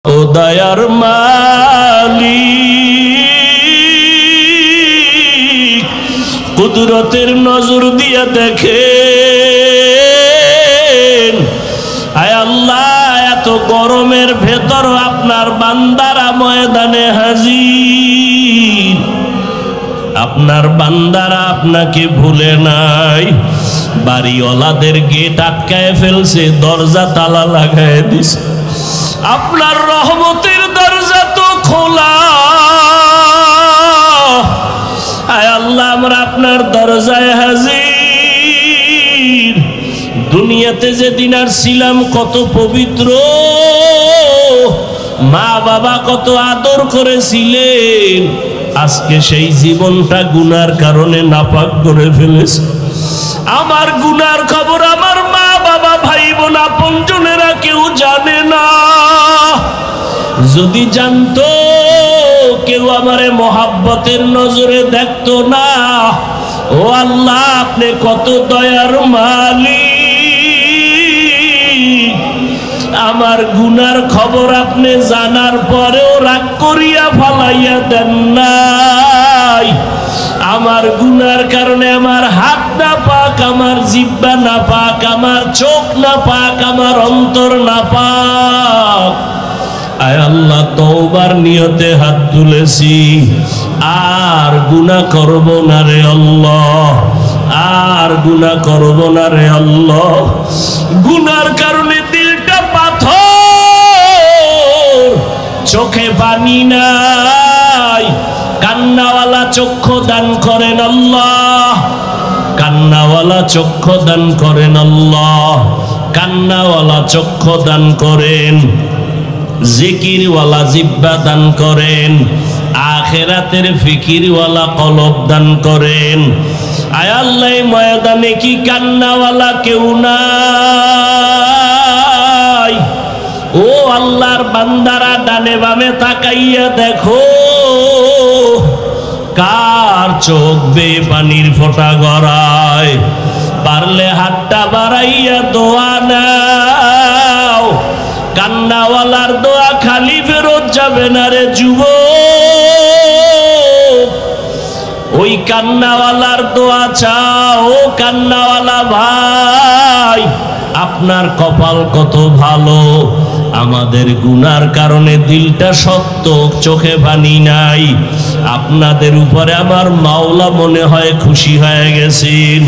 ও দয়ার মালিক, কুদরতের নজর দিয়া দেখেন। আয় আল্লাহ, এত গরমের ভেতর আপনার বান্দারা ময়দানে হাজির। আপনার বান্দারা আপনাকে ভুলে নাই। বাড়িওয়ালাদের গেট আটকায় ফেলছে, দরজা তালা লাগায় দিছে। আপনার রহমতের দরজা তো খোলা। আয় আল্লাহ, আমরা আপনার দরজায় হাজির। দুনিয়াতে যেদিন আর ছিলাম কত পবিত্র, মা বাবা কত আদর করেছিলেন, আজকে সেই জীবনটা গুনার কারণে নাপাক করে ফেলেছে। আমার গুনার খবর আমার মা বাবা ভাই বোন আপনজনেরা কেউ জানে না। যদি জানতো, কেউ আমারে মহাব্বতের নজরে দেখতো না। ও আল্লাহ, আপনি কত দয়ার মালিক। আমার গুনার খবর আপনি জানার পরেও রাগ করিয়া ফালাইয়া দেন নাই। আমার গুনার কারণে আমার হাত না পাক, আমার জিহ্বা না পাক, আমার চোখ না পাক, আমার অন্তর না পাক। আয় আল্লাহ, তওবার নিয়তে হাত তুলেছি, আর গুনাহ করব না রে আল্লাহ, আর গুনাহ করব না রে আল্লাহ। গুনার কারণে দিলটা পাথর, চোখে পানি নাই। কান্নাওয়ালা চক্ষু দান করেন আল্লাহ, কান্নাওয়ালা চক্ষু দান করেন আল্লাহ, কান্নাওয়ালা চক্ষু দান করেন। জিকিরওয়ালা জিহ্বা দান করেন, আখিরাতের ফিকিরওয়ালা কলব দান করেন। আয় আল্লাহ, ময়দানে কি কান্নাওয়ালা কেউ নাই? ও আল্লাহর বান্দারা, ডানে বামে তাকাইয়া দেখো, কার চোখ বেয়ে পানির ফোঁটা গড়ায়। পারলে হাতটা বাড়াইয়া দোয়া নাও। কান্নাওয়ালার দোয়া খালি ফেরত যাবে না রে যুবক। ওই কান্নাওয়ালার দোয়া চাও। কান্নাওয়ালা ভাই, আপনার কপাল কত ভালো। আমাদের গুনার কারণে দিলটা শক্ত, চোখে পানি নাই। আপনাদের উপরে আমার মাওলা মনে হয় খুশি হয়ে গেছেন।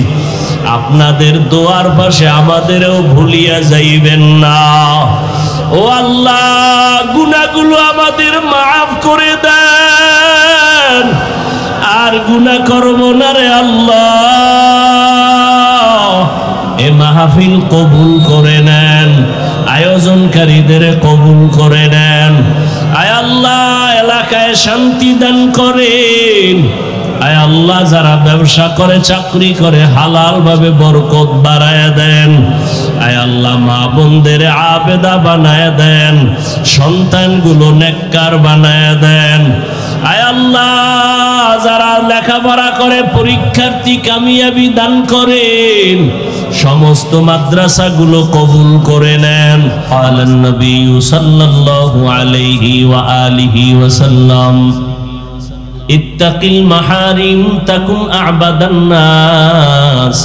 আপনাদের দোয়ার পাশে আমাদেরও ভুলিয়া যাইবেন না। ও আল্লাহ, গুনাহগুলো আমাদের মাফ করে দেন, আর গুনাহ করব না রে আল্লাহ। এ মাহফিল কবুল করে নেন, আয়োজনকারীদের কবুল করে নেন। আয় আল্লাহ, এলাকায় শান্তি দান করেন। আয় আল্লাহ, যারা ব্যবসা করে, চাকরি করে, হালাল ভাবে বরকত বাড়ায় দেন। আয় আল্লাহ, মা বোনদের আবেদা বানায় দেন, সন্তানগুলো নেককার বানায় দেন। আয় আল্লাহ, যারা লেখাপড়া করে, পরীক্ষার্থী কামিয়াবি দান করেন। সমস্ত মাদ্রাসাগুলো কবুল করে নেন। আলান নবী সাল্লাল্লাহু আলাইহি ওয়া আলিহি ওয়াসাল্লাম, ইত্তাকিল মাহারিম তাকুন আ'বাদান নাস।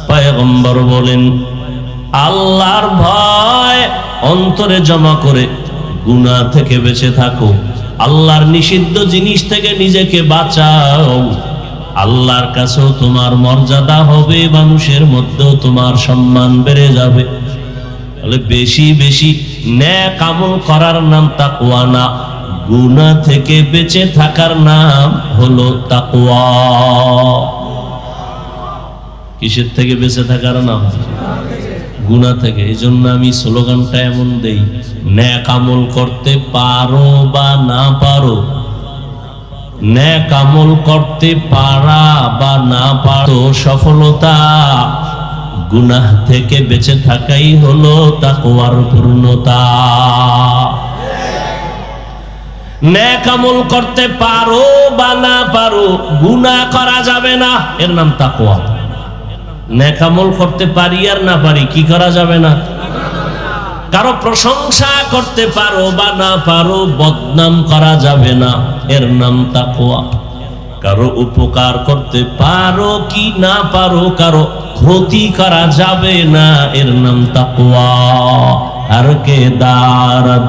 পয়গম্বর বলেন, আল্লাহর ভয় অন্তরে জমা করে গুনাহ থেকে বেঁচে থাকো। আল্লাহর নিষিদ্ধ জিনিস থেকে নিজেকে বাঁচাও। আল্লাহর কাছেও তোমার মর্যাদা হবে, মানুষের মধ্যেও তোমার সম্মান বেড়ে যাবে। তাহলে বেশি বেশি নেক আমল করার নাম তাকওয়া না, গুনাহ থেকে বেঁচে থাকার নাম হলো তাকওয়া। কিসের থেকে বেঁচে থাকার নাম? গুনাহ থেকে। এই জন্য আমি স্লোগানটা এমন দেই, নেক আমল করতে পারো বা না পারো, নেক আমল করতে পারা বা না পারো, সফলতা গুনাহ থেকে বেঁচে থাকাই হলো তাকওয়ার পূর্ণতা। নেক আমল করতে পারো বা না পারো, গুনাহ করা যাবে না, এর নাম তাকওয়া। নেক আমল করতে পারি আর না পারি, কি করা যাবে না? কারো প্রশংসা করতে পারো বা না পারো, বদনাম করা যাবে না, এর নাম তাকওয়া। কারো উপকার করতে পারো কি না পারো, কারো ক্ষতি করা যাবে না, এর নাম তাকওয়া। আর কে দারত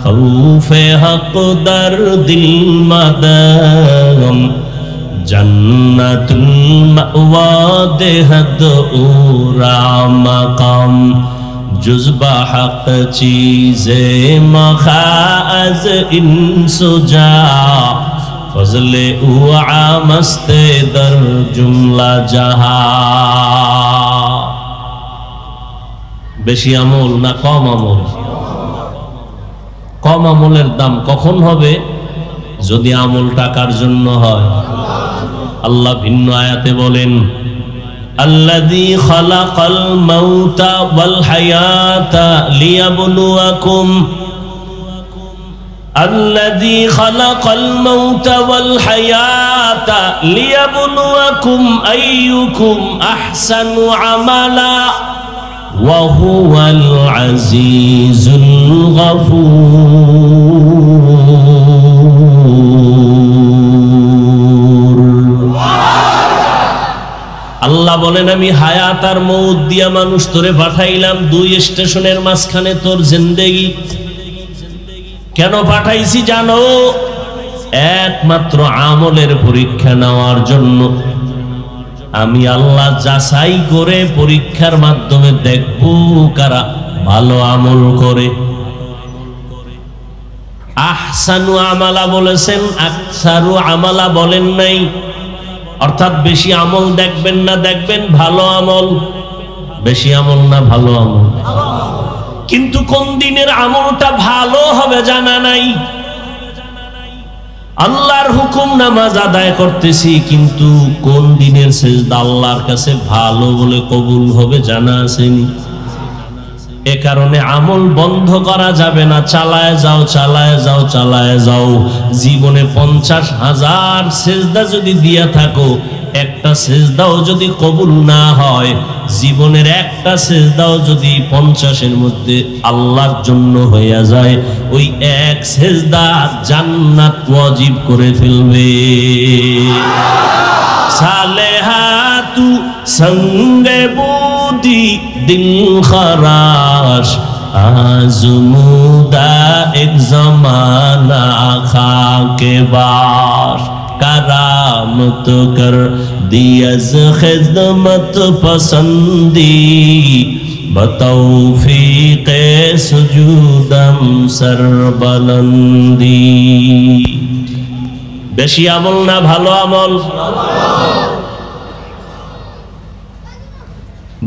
খৌফে হক দর দিল মাদাম, জন্নতুল মাওয়া দেহদ উরা মাকাম, जुज़्बा हक़ चीज़े मखाज़ इंसुजा, फज़ले उआ मस्ते दर जुमला जहा। বেশি আমল না কম আমল? কম আমলের দাম কখন হবে? যদি আমল টাকার জন্য হয়। আল্লাহ ভিন্ন আয়াতে বলেন, الذي خلق الموت والحياة ليبلوكم، الذي خلق الموت والحياة ليبلوكم أيكم أحسن عملا وهو العزيز الغفور। আল্লাহ বলেন, আমি হায়াত আর মউত দিয়া মানুষ তোরে পাঠাইলাম, দুই স্টেশনের মাঝখানে তোর জিন্দেগি। কেন পাঠাইছি জানো? একমাত্র আমলের পরীক্ষা নেওয়ার জন্য। আমি আল্লাহ যাচাই করে পরীক্ষার মাধ্যমে দেখব কারা ভালো আমল করে। আহসানু আমালা বলেছেন, আকসারু আমালা বলেন নাই। অর্থাৎ বেশি আমল দেখবেন না, দেখবেন ভালো আমল। বেশি আমল না ভালো আমল? কিন্তু কোন দিনের আমলটা ভালো হবে জানা নাই। আল্লাহর হুকুম নামাজ আদায় করতেছি, কিন্তু কোন দিনের সিজদা আল্লাহর কাছে ভালো বলে কবুল হবে জানা আসেনি। এ কারণে আমল বন্ধ করা যাবে না। চালায় যাও, চালায় যাও, চালায় যাও। জীবনে 50,000 সিজদা যদি দিয়া থাকো, একটা সিজদাও যদি কবুল না হয়, জীবনের একটা সিজদাও যদি 50-এর মধ্যে আল্লাহর জন্য হইয়া যায়, ওই এক সিজদা জান্নাত ওয়াজিব করে ফেলবে। সালেহাতু সঙ্গে বুদি দিল খরাশ, আজমুদা এক জমানা খাকে বাস, करामत कर दियज खिदमत पसंदी, बतौफीक सुजूदम सरबलंदी। বেশি আমল না ভালো আমল?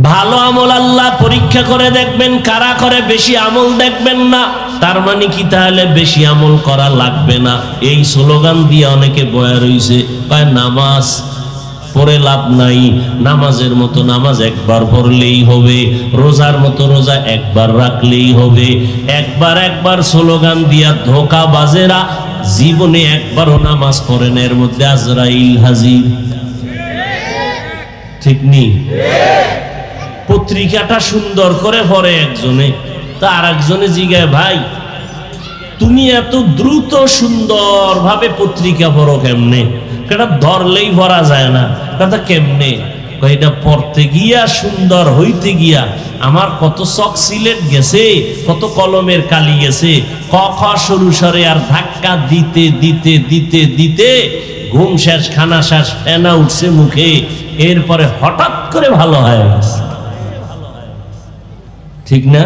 ভালো আমল আল্লাহ পরীক্ষা করে দেখবেন কারা করে, বেশি আমল দেখবেন না। তার মানে কি তাহলে বেশি আমল করা লাগবে না? এই স্লোগান দিয়ে অনেকে বয়া রইছে, কয় নামাজ পড়ে লাভ নাই, নামাজের মতো নামাজ একবার পড়লেই হবে, রোজার মতো রোজা একবার রাখলেই হবে। একবার স্লোগান দিয়া ধোঁকাবাজেরা জীবনে একবারও নামাজ পড়েন, এর মধ্যে আজরাইল হাজির। ঠিক নি? পত্রিকাটা সুন্দর করে পড়ে একজনে, তা আর একজনে জিগায়, ভাই তুমি এত দ্রুত সুন্দর ভাবে পত্রিকা পড়ো কেমনে? এটা ধরলেই পড়া যায় না। কথা কেমনে? এটা পড়তে গিয়া সুন্দর হইতে গিয়া আমার কত চক সিলেট গেছে, কত কলমের কালি গেছে, ক খ সরু সরে আর ধাক্কা দিতে দিতে দিতে দিতে ঘুম শেষ, খানা শেষ, ফেনা উঠছে মুখে, এরপরে হঠাৎ করে ভালো হয়ে গেছে। ঠিক না?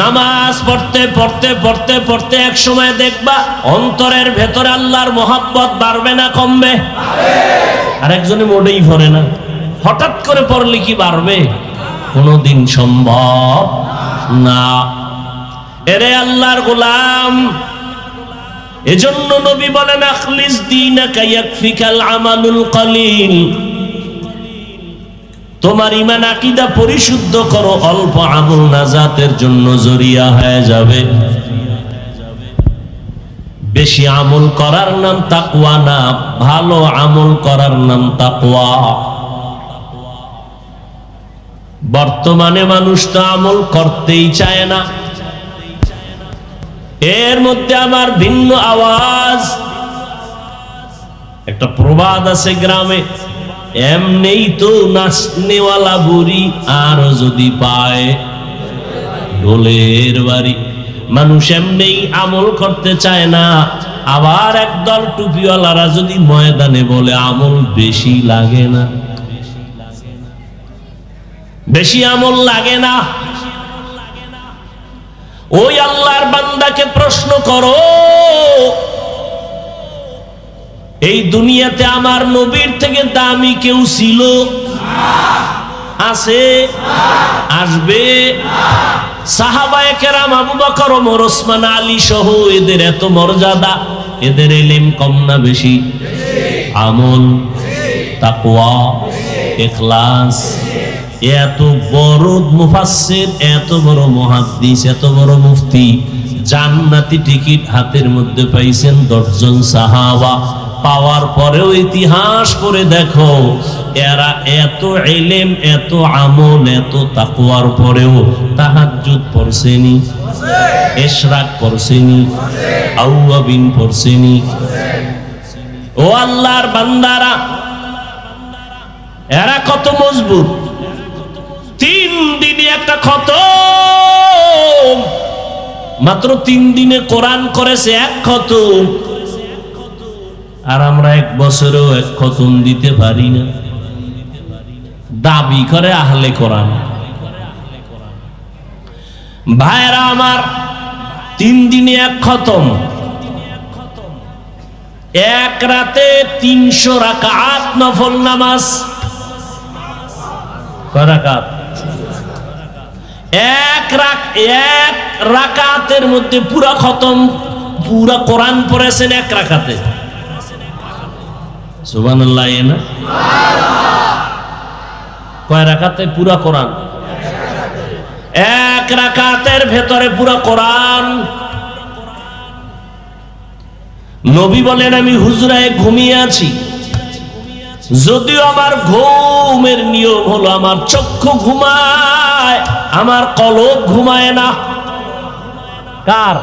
নামাজ পড়তে পড়তে পড়তে পড়তে এক সময় দেখবা অন্তরের ভেতরে আল্লাহর মহব্বত বাড়বে না কমবে? আরেকজনে মোটেই পড়ে না, হঠাৎ করে পড়লে কি বাড়বে? কোনদিন সম্ভব না। এরে আল্লাহর গোলাম, এজন্য নবী বলেন, আখলিস দীনাকা ইয়াকফিকাল আমালুল কলিল। তোমার ঈমান আকীদা পরিশুদ্ধ করো, অল্প আমল নাজাতের জন্য জরিয়া হয়ে যাবে। বেশি আমল করার নাম তাকওয়া না, ভালো আমল করার নাম তাকওয়া। বর্তমানে মানুষ তো আমল করতেই চায় না। এর মধ্যে আমার ভিন্ন আওয়াজ। একটা প্রবাদ আছে গ্রামে, এমনেই তো নাচনেওয়ালা বুড়ি আর যদি পায় ঢোলের বাড়ি। মানুষ এমনেই আমল করতে চায় না। আবার একদল টুপিওয়ালারা যদি ময়দানে বলে আমল বেশি লাগে না, বেশি আমল লাগে না। ওই আল্লাহর বান্দাকে প্রশ্ন করো, এই দুনিয়াতে আমার নবীর থেকে দামি কেউ ছিল? আছে? আসবে? সাহাবায়ে কেরাম আবু বকর, ওমর, ওসমান, আলী সহ এদের এত মর্যাদা, এদের ইলম কম না বেশি? আমল, তাকওয়া, ইখলাস। এত বড় মুফাসসির, এত বড় মুহাদ্দিস, এত বড় মুফতি, জান্নাতি টিকিট হাতের মধ্যে পাইছেন 10 জন সাহাবা। পাওয়ার পরেও ইতিহাস পড়ে দেখো, এরা এত ইলম, এত আমল, এত তাকওয়ার পরেও তাহাজ্জুদ পড়ছেনি, ইশরাক পড়ছেনি, আওয়াবিন পড়ছেনি। ও আল্লাহর বান্দারা, এরা কত মজবুত। 3 দিনে একটা খতম, মাত্র 3 দিনে কোরআন করেছে 1 খতম। আর আমরা 1 বছরেও 1 খতম দিতে পারি না। দাবি করে আহলে কোরআন। ভাইরা আমার, 3 দিনে 1 খতম, 1 রাতে 300 রাকাত নফল নামাজ। কয় রাকাত? 1 রাকাতের মধ্যে পুরা খতম, পুরা কোরআন পড়েছেন 1 রাকাতে। সুবহানাল্লাহ। না কয় রাকাতে পুরা কোরআন? 1 রাকাতের ভেতরে পুরা কোরআন। নবী বলেন, আমি হুজরায় ঘুমিয়ে আছি, যদিও আমার ঘুমের নিয়ম হলো আমার চক্ষু ঘুমায়, আমার কলব ঘুমায় না। কার?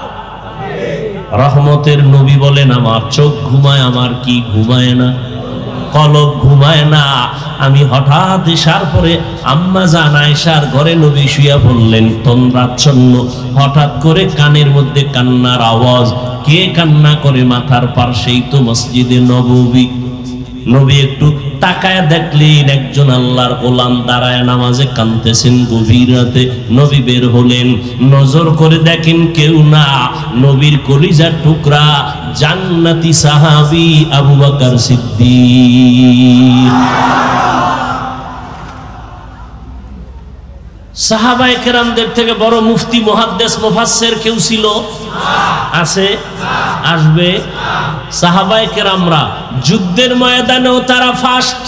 রহমতের নবী বলেন, আমার চোখ ঘুমায়, আমার কি ঘুমায় না? কলব ঘুমায় না। আমি হঠাৎ এসার পরে আম্মা জান আয়েশার ঘরে নবী শুয়া পড়লেন তন্দ্রাচ্ছন্ন। হঠাৎ করে কানের মধ্যে কান্নার আওয়াজ। কে কান্না করে? মাথার পাশেই তো মসজিদে নববী। নবী একটু তাকায় দেখলেন একজন আল্লাহর গোলাম দাঁড়ায় নামাজে কাঁদতেছেন গভীর রাতে। নবী বের হলেন, নজর করে দেখেন কেউ না, নবীর কলিজার টুকরা জান্নাতি সাহাবী আবু বকর সিদ্দিক। সাহাবায়ে কেরামদের থেকে বড় মুফতি, মুহাদ্দিস, মুফাসসির কেউ ছিল? আছে? আসবে? সাহাবায়ে কেরামরা যুদ্ধের ময়দানেও তারা ফার্স্ট,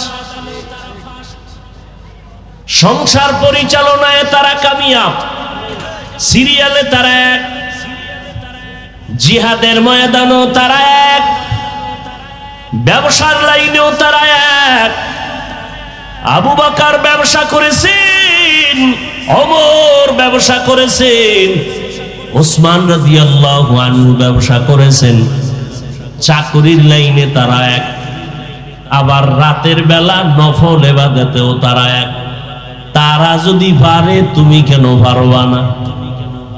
সংসার পরিচালনায় তারা কামিয়াব, সিরিয়ালে তারা 1, জিহাদের ময়দানেও তারা 1, ব্যবসার লাইনেও তারা 1। আবু বকর ব্যবসা করেছেন, ওমর ব্যবসা করেছেন, ওসমান রাদিয়াল্লাহু আনহু ব্যবসা করেছেন। চাকরির লাইনে তারা 1, আবার রাতের বেলা নফল ইবাদতেও তারা 1। তারা যদি পারে, তুমি কেন পারবা না?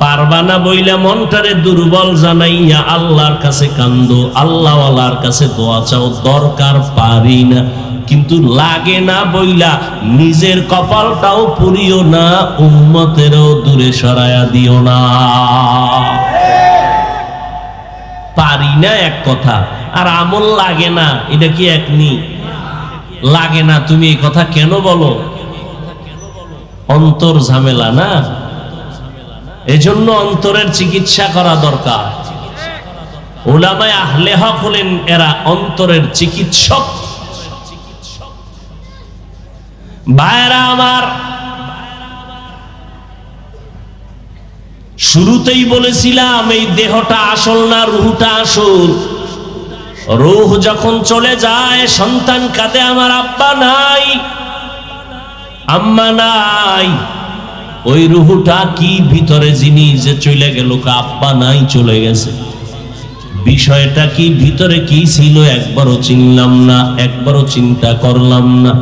পারবা না বইলা মনটারে দুর্বল জানাইয়া আল্লাহর কাছে কান্দো, আল্লাহওয়ালার কাছে দোয়া চাও, দরকার পারি না। কিন্তু লাগে না বইলা নিজের কপালটাও পুরিও না, উম্মতেরও দূরে সরায়া দিও না। পারি না এক কথা, আর আমল লাগে না এটা কি এক নি? লাগে না, তুমি এই কথা কেন বলো? অন্তর ঝামেলা না, এজন্য অন্তরের চিকিৎসা করা দরকার। উলামায়ে আহলে হক হলেন এরা অন্তরের চিকিৎসক। ভাইরা আমার, শুরুতেই বলেছিলাম এই দেহটা আসল না, রূহটা আসল। রূহ যখন চলে যায়, সন্তান কাঁদে আমার আব্বা নাই, আম্মা নাই, ওই রুহুটা কি ভিতরে জিনিস যে চলে গেল, আব্বা নাই চলে গেছে, বিষয়টা কি ভিতরে কি ছিল একবারও চিনলাম না, একবারও চিন্তা করলাম না।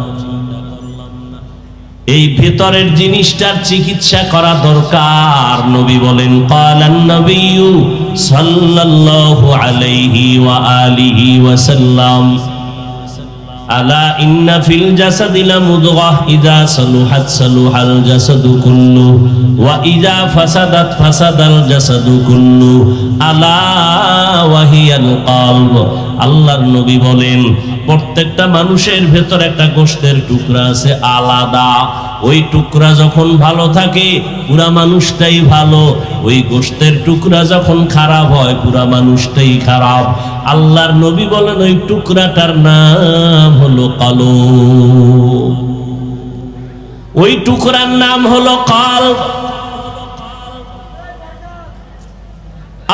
এই ভেতরের জিনিসটার চিকিৎসা করা দরকার। নবী বলেন ক্বালান নবিয়্যু সাল্লাল্লাহু আলাইহি ওয়া আলিহি ওয়া সাল্লাম আলা ইন্না ফিল জাসাদি লামুদগাহ ইযা সালুহাত সালুহাল জাসাদু কুল্লু ওয়া ইযা ফাসাদাত ফাসাদাল জাসাদু কুল্লু আলা ওয়া হিয়াল কলব। আল্লাহর নবী বলেন প্রত্যেকটা মানুষের ভেতর একটা গোশতের টুকরা আছে আলাদা, ওই টুকরা যখন ভালো থাকে পুরা মানুষটাই ভালো, ওই গোশতের টুকরা যখন খারাপ হয় পুরা মানুষটাই খারাপ। আল্লাহর নবী বলেন ওই টুকরাটার নাম হলো কলব, ওই টুকরার নাম হলো কলব।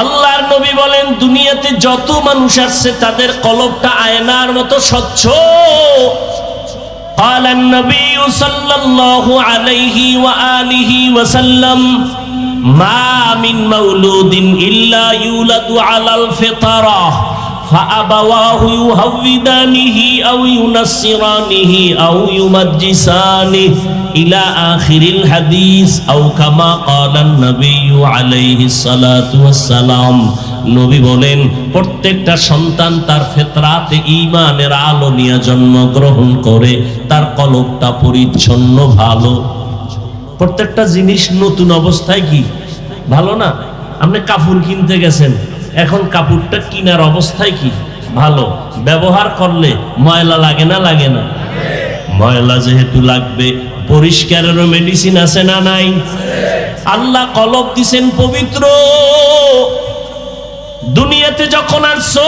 আল্লাহর নবী বলেন দুনিয়াতে যত মানুষ আসছে তাদের কলবটা আয়নার মতো স্বচ্ছ। قال النبي صلى الله عليه وآله وسلم ما من مولود إلا يولد على الفطرة فأبواه يهودانه أو ينصرانه أو يمجسانه إلى آخر الحديث أو كما قال النبي عليه الصلاة والسلام। নবী বলেন প্রত্যেকটা সন্তান তার ফিতরাতে ঈমানের আলো নিয়ে জন্মগ্রহণ করে, তার কলবটা পরিচ্ছন্ন ভালো। প্রত্যেকটা জিনিস নতুন অবস্থায় কি ভালো না? আপনি কাপড় কিনতে গেছেন, এখন কাপড়টা কিনার অবস্থায় কি ভালো, ব্যবহার করলে ময়লা লাগে না লাগে না? ময়লা যেহেতু লাগবে পরিষ্কারেরও মেডিসিন আছে না নাই? আল্লাহ কলব দিছেন পবিত্র। দুনিয়াতে যখন আসছো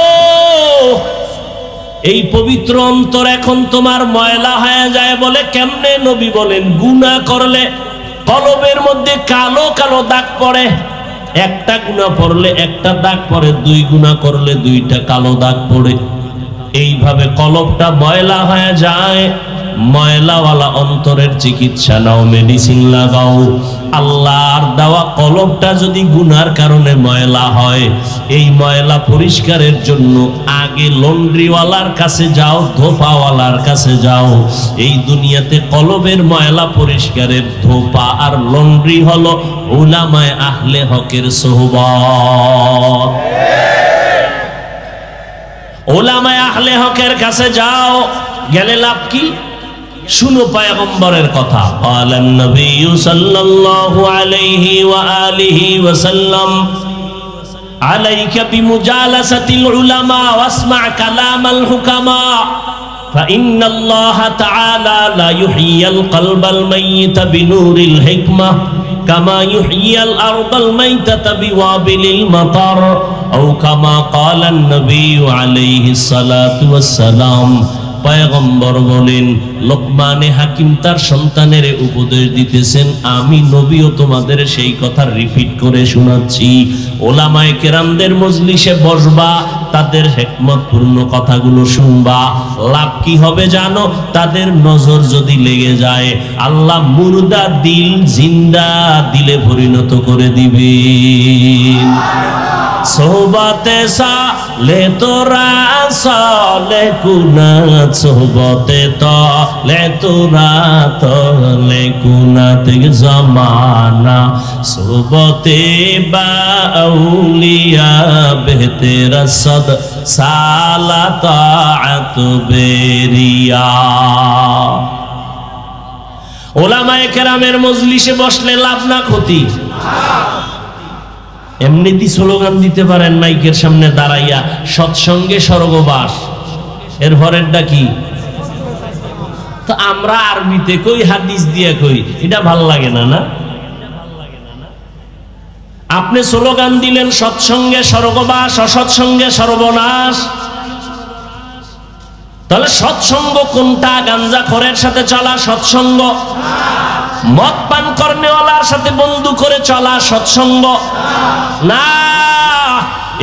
এই পবিত্র অন্তর এখন তোমার ময়লা হয়ে যায় বলে কেমনে? নবী বলেন গুনাহ করলে কলবের মধ্যে কালো কালো দাগ পড়ে, একটা গুনাহ পড়লে একটা দাগ পড়ে, দুই গুনাহ করলে দুইটা কালো দাগ পড়ে। এইভাবে কলবটা ময়লা হয়ে যায়। ময়লাওয়ালা অন্তরের চিকিৎসা নাও, মেডিসিন লাগাও। আল্লাহর দেওয়া কলবটা যদি গুনার কারণে ময়লা হয়, এই ময়লা পরিষ্কারের জন্য আগে লন্ড্রিওয়ালার কাছে যাও, ধোপাওয়ালার কাছে যাও। এই দুনিয়াতে কলবের ময়লা পরিষ্কারের ধোপা আর লন্ড্রি হলো উলামায়ে আহলে হকের সোহবত। উলামায়ে আহলে হকের কাছে যাও, গেলে লাভ কি? শুনো পয়গম্বরের কথা। ক্বালান নবিয়্যু সাল্লাল্লাহু আলাইহি ওয়া আলিহি ওয়া সাল্লাম আলাইকা বিমুজালাসাতিল উলামা ওয়াসমা কালামাল হুকামা ফাইন্নাল্লাহা তাআলা লা ইউহয়িল কলবাল মাইয়িতা বিনুরিল হিকমাহ কামা ইউহয়িল আরদাল মাইতাতা বিওয়াবিলিল মাতার আও কামা ক্বালান নবিয়্যু আলাইহিস সালাতু ওয়াস সালাম। পয়গম্বর বলেন, লোকমানে হাকিম তার সন্তানের উপদেশ দিতেছেন, আমি নবীও তোমাদের সেই কথা রিপিট করে শোনাচ্ছি। ওলামায়ে কেরামদের মজলিসে বসবা, তাদের হিকমতপূর্ণ কথাগুলো শুনবা। লাভ কি হবে জানো? তাদের নজর যদি লেগে যায়, আল্লাহ মুর্দা দিল জিন্দা দিলে পরিণত করে দিবেন। সোহবতে সালে তোরা সালে কুনাত, সোহবতে তলে তোরা তলে কুনাত জামানা, সোহবতে বাউলিয়া বেহতেরা সদ সালা তাআত বেরিয়া। ওলামায়ে কেরামের মজলিসে বসলে লাভ না ক্ষতি? এমনিতে স্লোগান দিতে পারেন মাইকের সামনে দাঁড়াইয়া, সৎসঙ্গে স্বর্গবাস। এর পরেরটা কি? তো আমরা আরবিতে কই, হাদিস দিয়ে কই, এটা ভাল লাগে না। না, আপনি স্লোগান দিলেন সৎসঙ্গে স্বর্গবাস, অসৎসঙ্গে সর্বনাশ। তাহলে সৎসঙ্গ কোনটা? গাঞ্জাখোরের সাথে চলা সৎসঙ্গ, মদ পান করনেওয়ালার সাথে বন্ধু করে চলা সৎসঙ্গ না।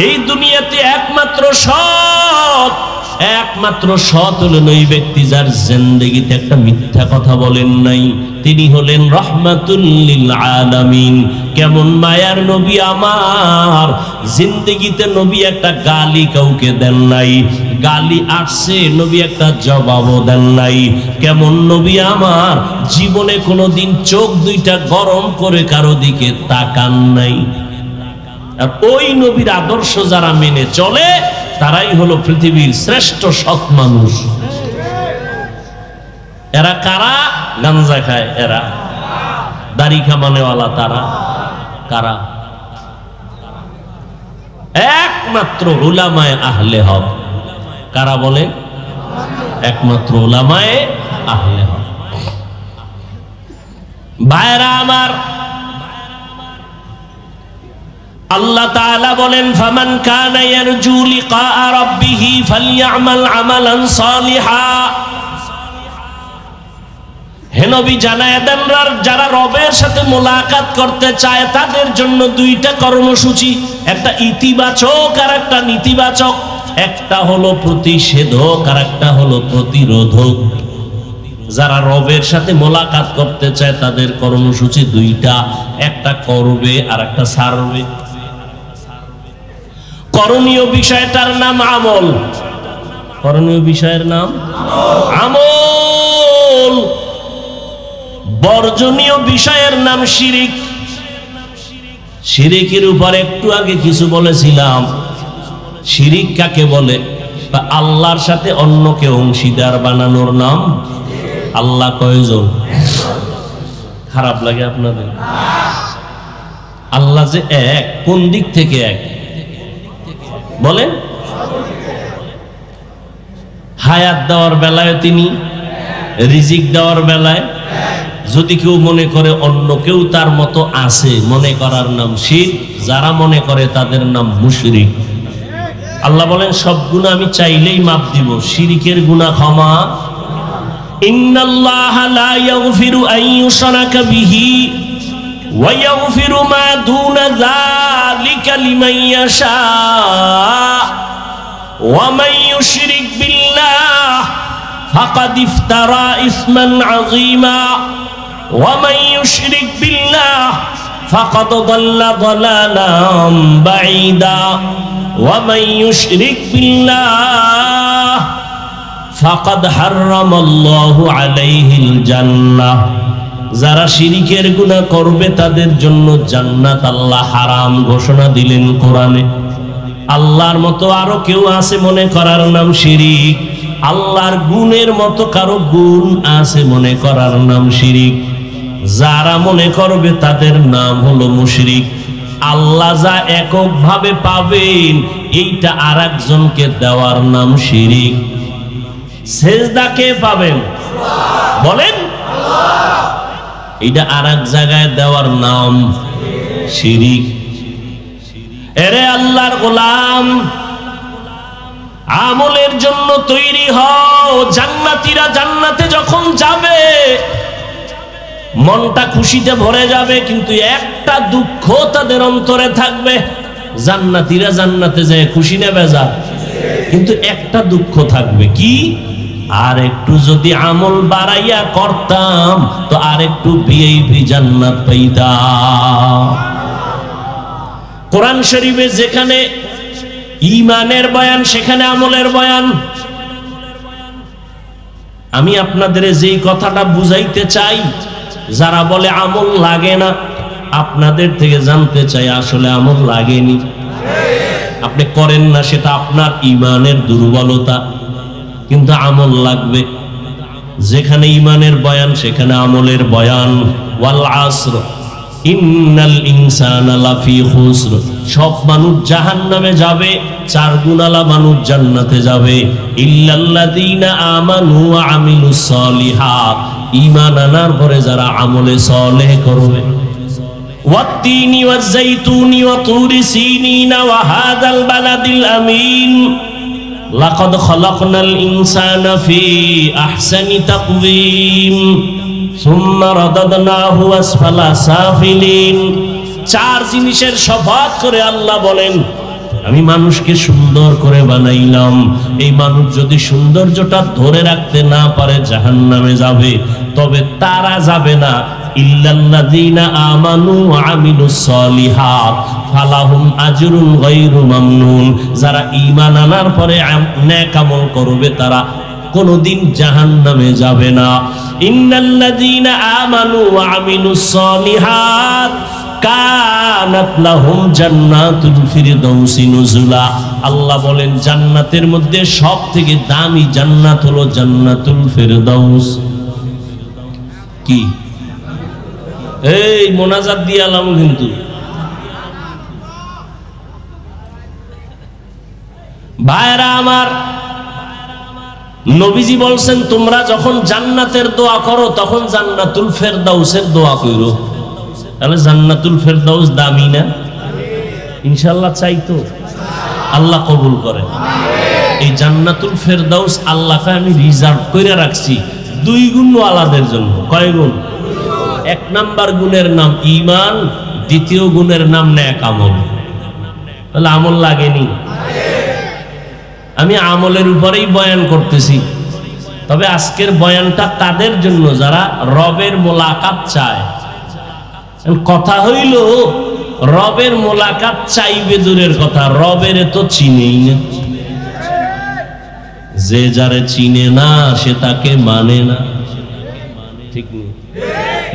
এই দুনিয়াতে একমাত্র সৎ একমাত্র সৎ হলেন ওই ব্যক্তি যার জিন্দেগিতে একটা মিথ্যা কথা বলেন নাই, তিনি হলেন রহমাতুল লিল আলামিন। কেমন মায়ার নবী আমার, জিন্দেগিতে নবী একটা গালি কাউকে দেন নাই, গালি আসছে নবী একটা জবাবও দেন নাই। কেমন নবী আমার, জীবনে কোনোদিন চোখ দুইটা গরম করে কারো দিকে তাকান নাই। আর ওই নবীর আদর্শ যারা মেনে চলে তারাই হলো পৃথিবীর শ্রেষ্ঠ সৎ মানুষ। এরা কারা? গাঞ্জা খায় এরা, দাড়ি কামানেওয়ালা তারা। কারা? একমাত্র উলামায়ে আহলে হক। কারা বলে? একমাত্র উলামায়ে আহলে হক। ভাইরা আমার, আল্লাহ তাআলা বলেন ফামান কানা ইয়ারজু লিকা রাব্বিহ ফালইআমাল আমালান সালিহা। হে নবী জানায় দেন, যারা রবের সাথে মোলাকাত করতে চায় তাদের জন্য দুইটা কর্মসূচি, একটা ইতিবাচক আর একটা নেতিবাচক। একটা হলো প্রতিষেধক আর একটা হলো প্রতিরোধক। যারা রবের সাথে মোলাকাত করতে চায় তাদের কর্মসূচি দুইটা, একটা করবে আর একটা ছাড়বে। করণীয় বিষয়টার নাম আমল। করণীয় বিষয়ের নাম আমল। বর্জনীয় বিষয়ের নাম শিরিক। শিরিকের উপর একটু আগে কিছু বলেছিলাম। শিরিক কাকে বলে? আল্লাহর সাথে অন্যকে অংশীদার বানানোর নাম। আল্লাহ কয়জন? খারাপ লাগে আপনাদের? আল্লাহ যে এক, কোন দিক থেকে এক বলেন? হায়াত দেওয়ার বেলায় তিনি, রিজিক দেওয়ার বেলায়। যদি কেউ মনে করে অন্য কেউ তার মতো আছে, মনে করার নাম শিরক। যারা মনে করে তাদের নাম মুশরিক। আল্লাহ বলেন সব গুনাহ আমি চাইলেই মাফ দিব, শিরকের গুনাহ ক্ষমা। ইন্নাল্লাহা লা ইয়াগফিরু আন ইউশরাকা বিহি ওয়া ইয়াগফিরু মা দুনা যালিকা লিমান ইয়াশা ওয়া মান ইউশরিক বিল্লাহ ফাকাদ ইফতারা ইসমান আযীমা ওয়া মান ইউশরিক বিল্লাহ ফাকাদ দাল্লা দালালান বাঈদা ওয়া মান ইউশরিক বিল্লাহ ফাকাদ হারামাল্লাহু আলাইহিল জান্নাহ। যারা শিরিকের গুনাহ করবে তাদের জন্য জান্নাত আল্লাহ হারাম ঘোষণা দিলেন কোরআনে। আল্লাহর মতো আরো কেউ আছে মনে করার নাম শিরিক। আল্লাহর গুণের মতো কারো গুণ আছে মনে করার নাম শিরিক। যারা মনে করবে তাদের নাম হলো মুশরিক। আল্লাহ যা এককভাবে পাবেন এইটা আরেকজনকে দেওয়ার নাম শিরিক। সেজদা কে পাবেন বলেন? এটা আরেক জায়গায় দেওয়ার নাম শিরিক। এরে আল্লাহর গোলাম, আমলের জন্য তৈরি হও। জান্নাতীরা জান্নাতে যখন যাবে মনটা খুশিতে ভরে যাবে, কিন্তু একটা দুঃখ তাদের অন্তরে থাকবে। জান্নাতীরা জান্নাতে যায় খুশি নেবে যা, কিন্তু একটা দুঃখ থাকবে। কি? আর একটু যদি আমল বাড়াইয়া করতাম তো আর একটু ভিআইপি জান্নাত পাইতাম। কোরআন শরীফে যেখানে ঈমানের বয়ান সেখানে আমলের বয়ান। আমি আপনাদের যেই কথাটা বুঝাইতে চাই, যারা বলে আমল লাগে না, আপনাদের থেকে জানতে চাই আসলে আমল লাগেনি। আপনি করেন না, সেটা আপনার ঈমানের দুর্বলতা, কিন্তু আমল লাগবে। যেখানে ঈমানের বয়ান সেখানে আমলের বয়ান। ওয়াল আসর ইন্নাল ইনসানা লাফি খুসর। সব মানুষ জাহান্নামে যাবে, চার গুণালা মানুষ জান্নাতে যাবে। ইল্লাল্লাযীনা আমানু ওয়া আমিলুস সালিহাত। ঈমান আনার পরে যারা আমলে সালেহ করবে। ওয়াত-তিনি ওয়াজ-যাইতুনি ওয়া তুরি সিনিনা ওয়া হাযাল বালাদিল আমিন লাকাদ খালাকনাল ইনসানা ফি আহসানি তাকওয়িম সুম্মা রাদাদনাহু আসফালা সাফিলিন। চার জিনিসের শপথ করে আল্লাহ বলেন আমি মানুষকে সুন্দর করে বানাইলাম, এই মানুষ যদি সৌন্দর্যটা ধরে রাখতে না পারে জাহান্নামে যাবে। তবে তারা যাবে না ইল্লাল্লাযীনা আমানু ওয়া আমিলুস সলিহাত ফালাহুম আজরুন গায়রু মামনুন। যারা ঈমান আনার পরে নেক আমল করবে তারা কোনদিন জাহান্নামে যাবে না। ইন্নাল্লাযীনা আমানু ওয়া আমিলুস সলিহাত কানাত লাহুম জান্নাতুল ফিরদাউসি নুজুলা। আল্লাহ বলেন জান্নাতের মধ্যে সবথেকে দামি জান্নাত হলো জান্নাতুল ফিরদাউস। কি এই মোনাজাত দিয়ে আলাম কিন্তু ভাইরা আমার, নবীজি বলছেন তোমরা যখন জান্নাতের দোয়া করো তখন জান্নাতুল ফেরদাউসের দোয়া করো। তাহলে জান্নাতুল ফেরদাউস দামি না? ইনশাআল্লাহ চাইতো আল্লাহ কবুল করে। এই জান্নাতুল ফেরদাউস আল্লাহকে আমি রিজার্ভ করে রাখছি 2 গুণ ওয়ালাদের জন্য। কয় গুণ? 1 নাম্বার গুণের নাম ঈমান, 2য় গুণের নাম নেক আমল। তাহলে আমল লাগেনি? আমি আমলের উপরেই বয়ান করতেছি, তবে আজকের বয়ানটা তাদের জন্য যারা রবের মোলাকাত চায়। কথা হইল রবের মোলাকাত চাইবে দূরের কথা, রবের তো চিনেই না। যে যারে চিনে না সে তাকে মানে না, ঠিক নেই?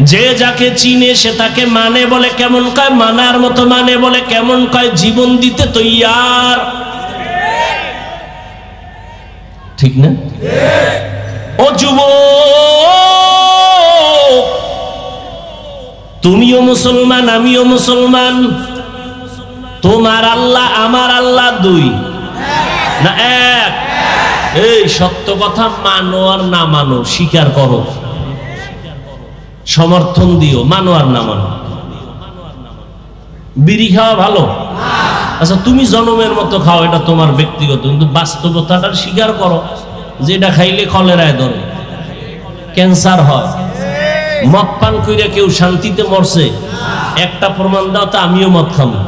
যে যাকে চিনে সে তাকে মানে বলে কেমন কয় মানার মতো মানে বলে কেমন কয় জীবন দিতে তৈয়ার, ঠিক না? ও যুবক, তুমিও মুসলমান আমিও মুসলমান, তোমার আল্লাহ আমার আল্লাহ 2 না 1? এই সত্য কথা মানো আর না মানো, স্বীকার করো, সমর্থন দিও, মানো আর না মানো। বিড়ি খাওয়া ভালো? আচ্ছা তুমি জনমের মতো খাও, এটা তোমার ব্যক্তিগত, কিন্তু বাস্তবতাটা স্বীকার করো যে এটা খাইলে কলেরায় ধরে, ক্যান্সার হয়। মদ পান কইরা কেউ শান্তিতে মরছে? একটা প্রমাণ দাও তো আমিও মদ খাবো।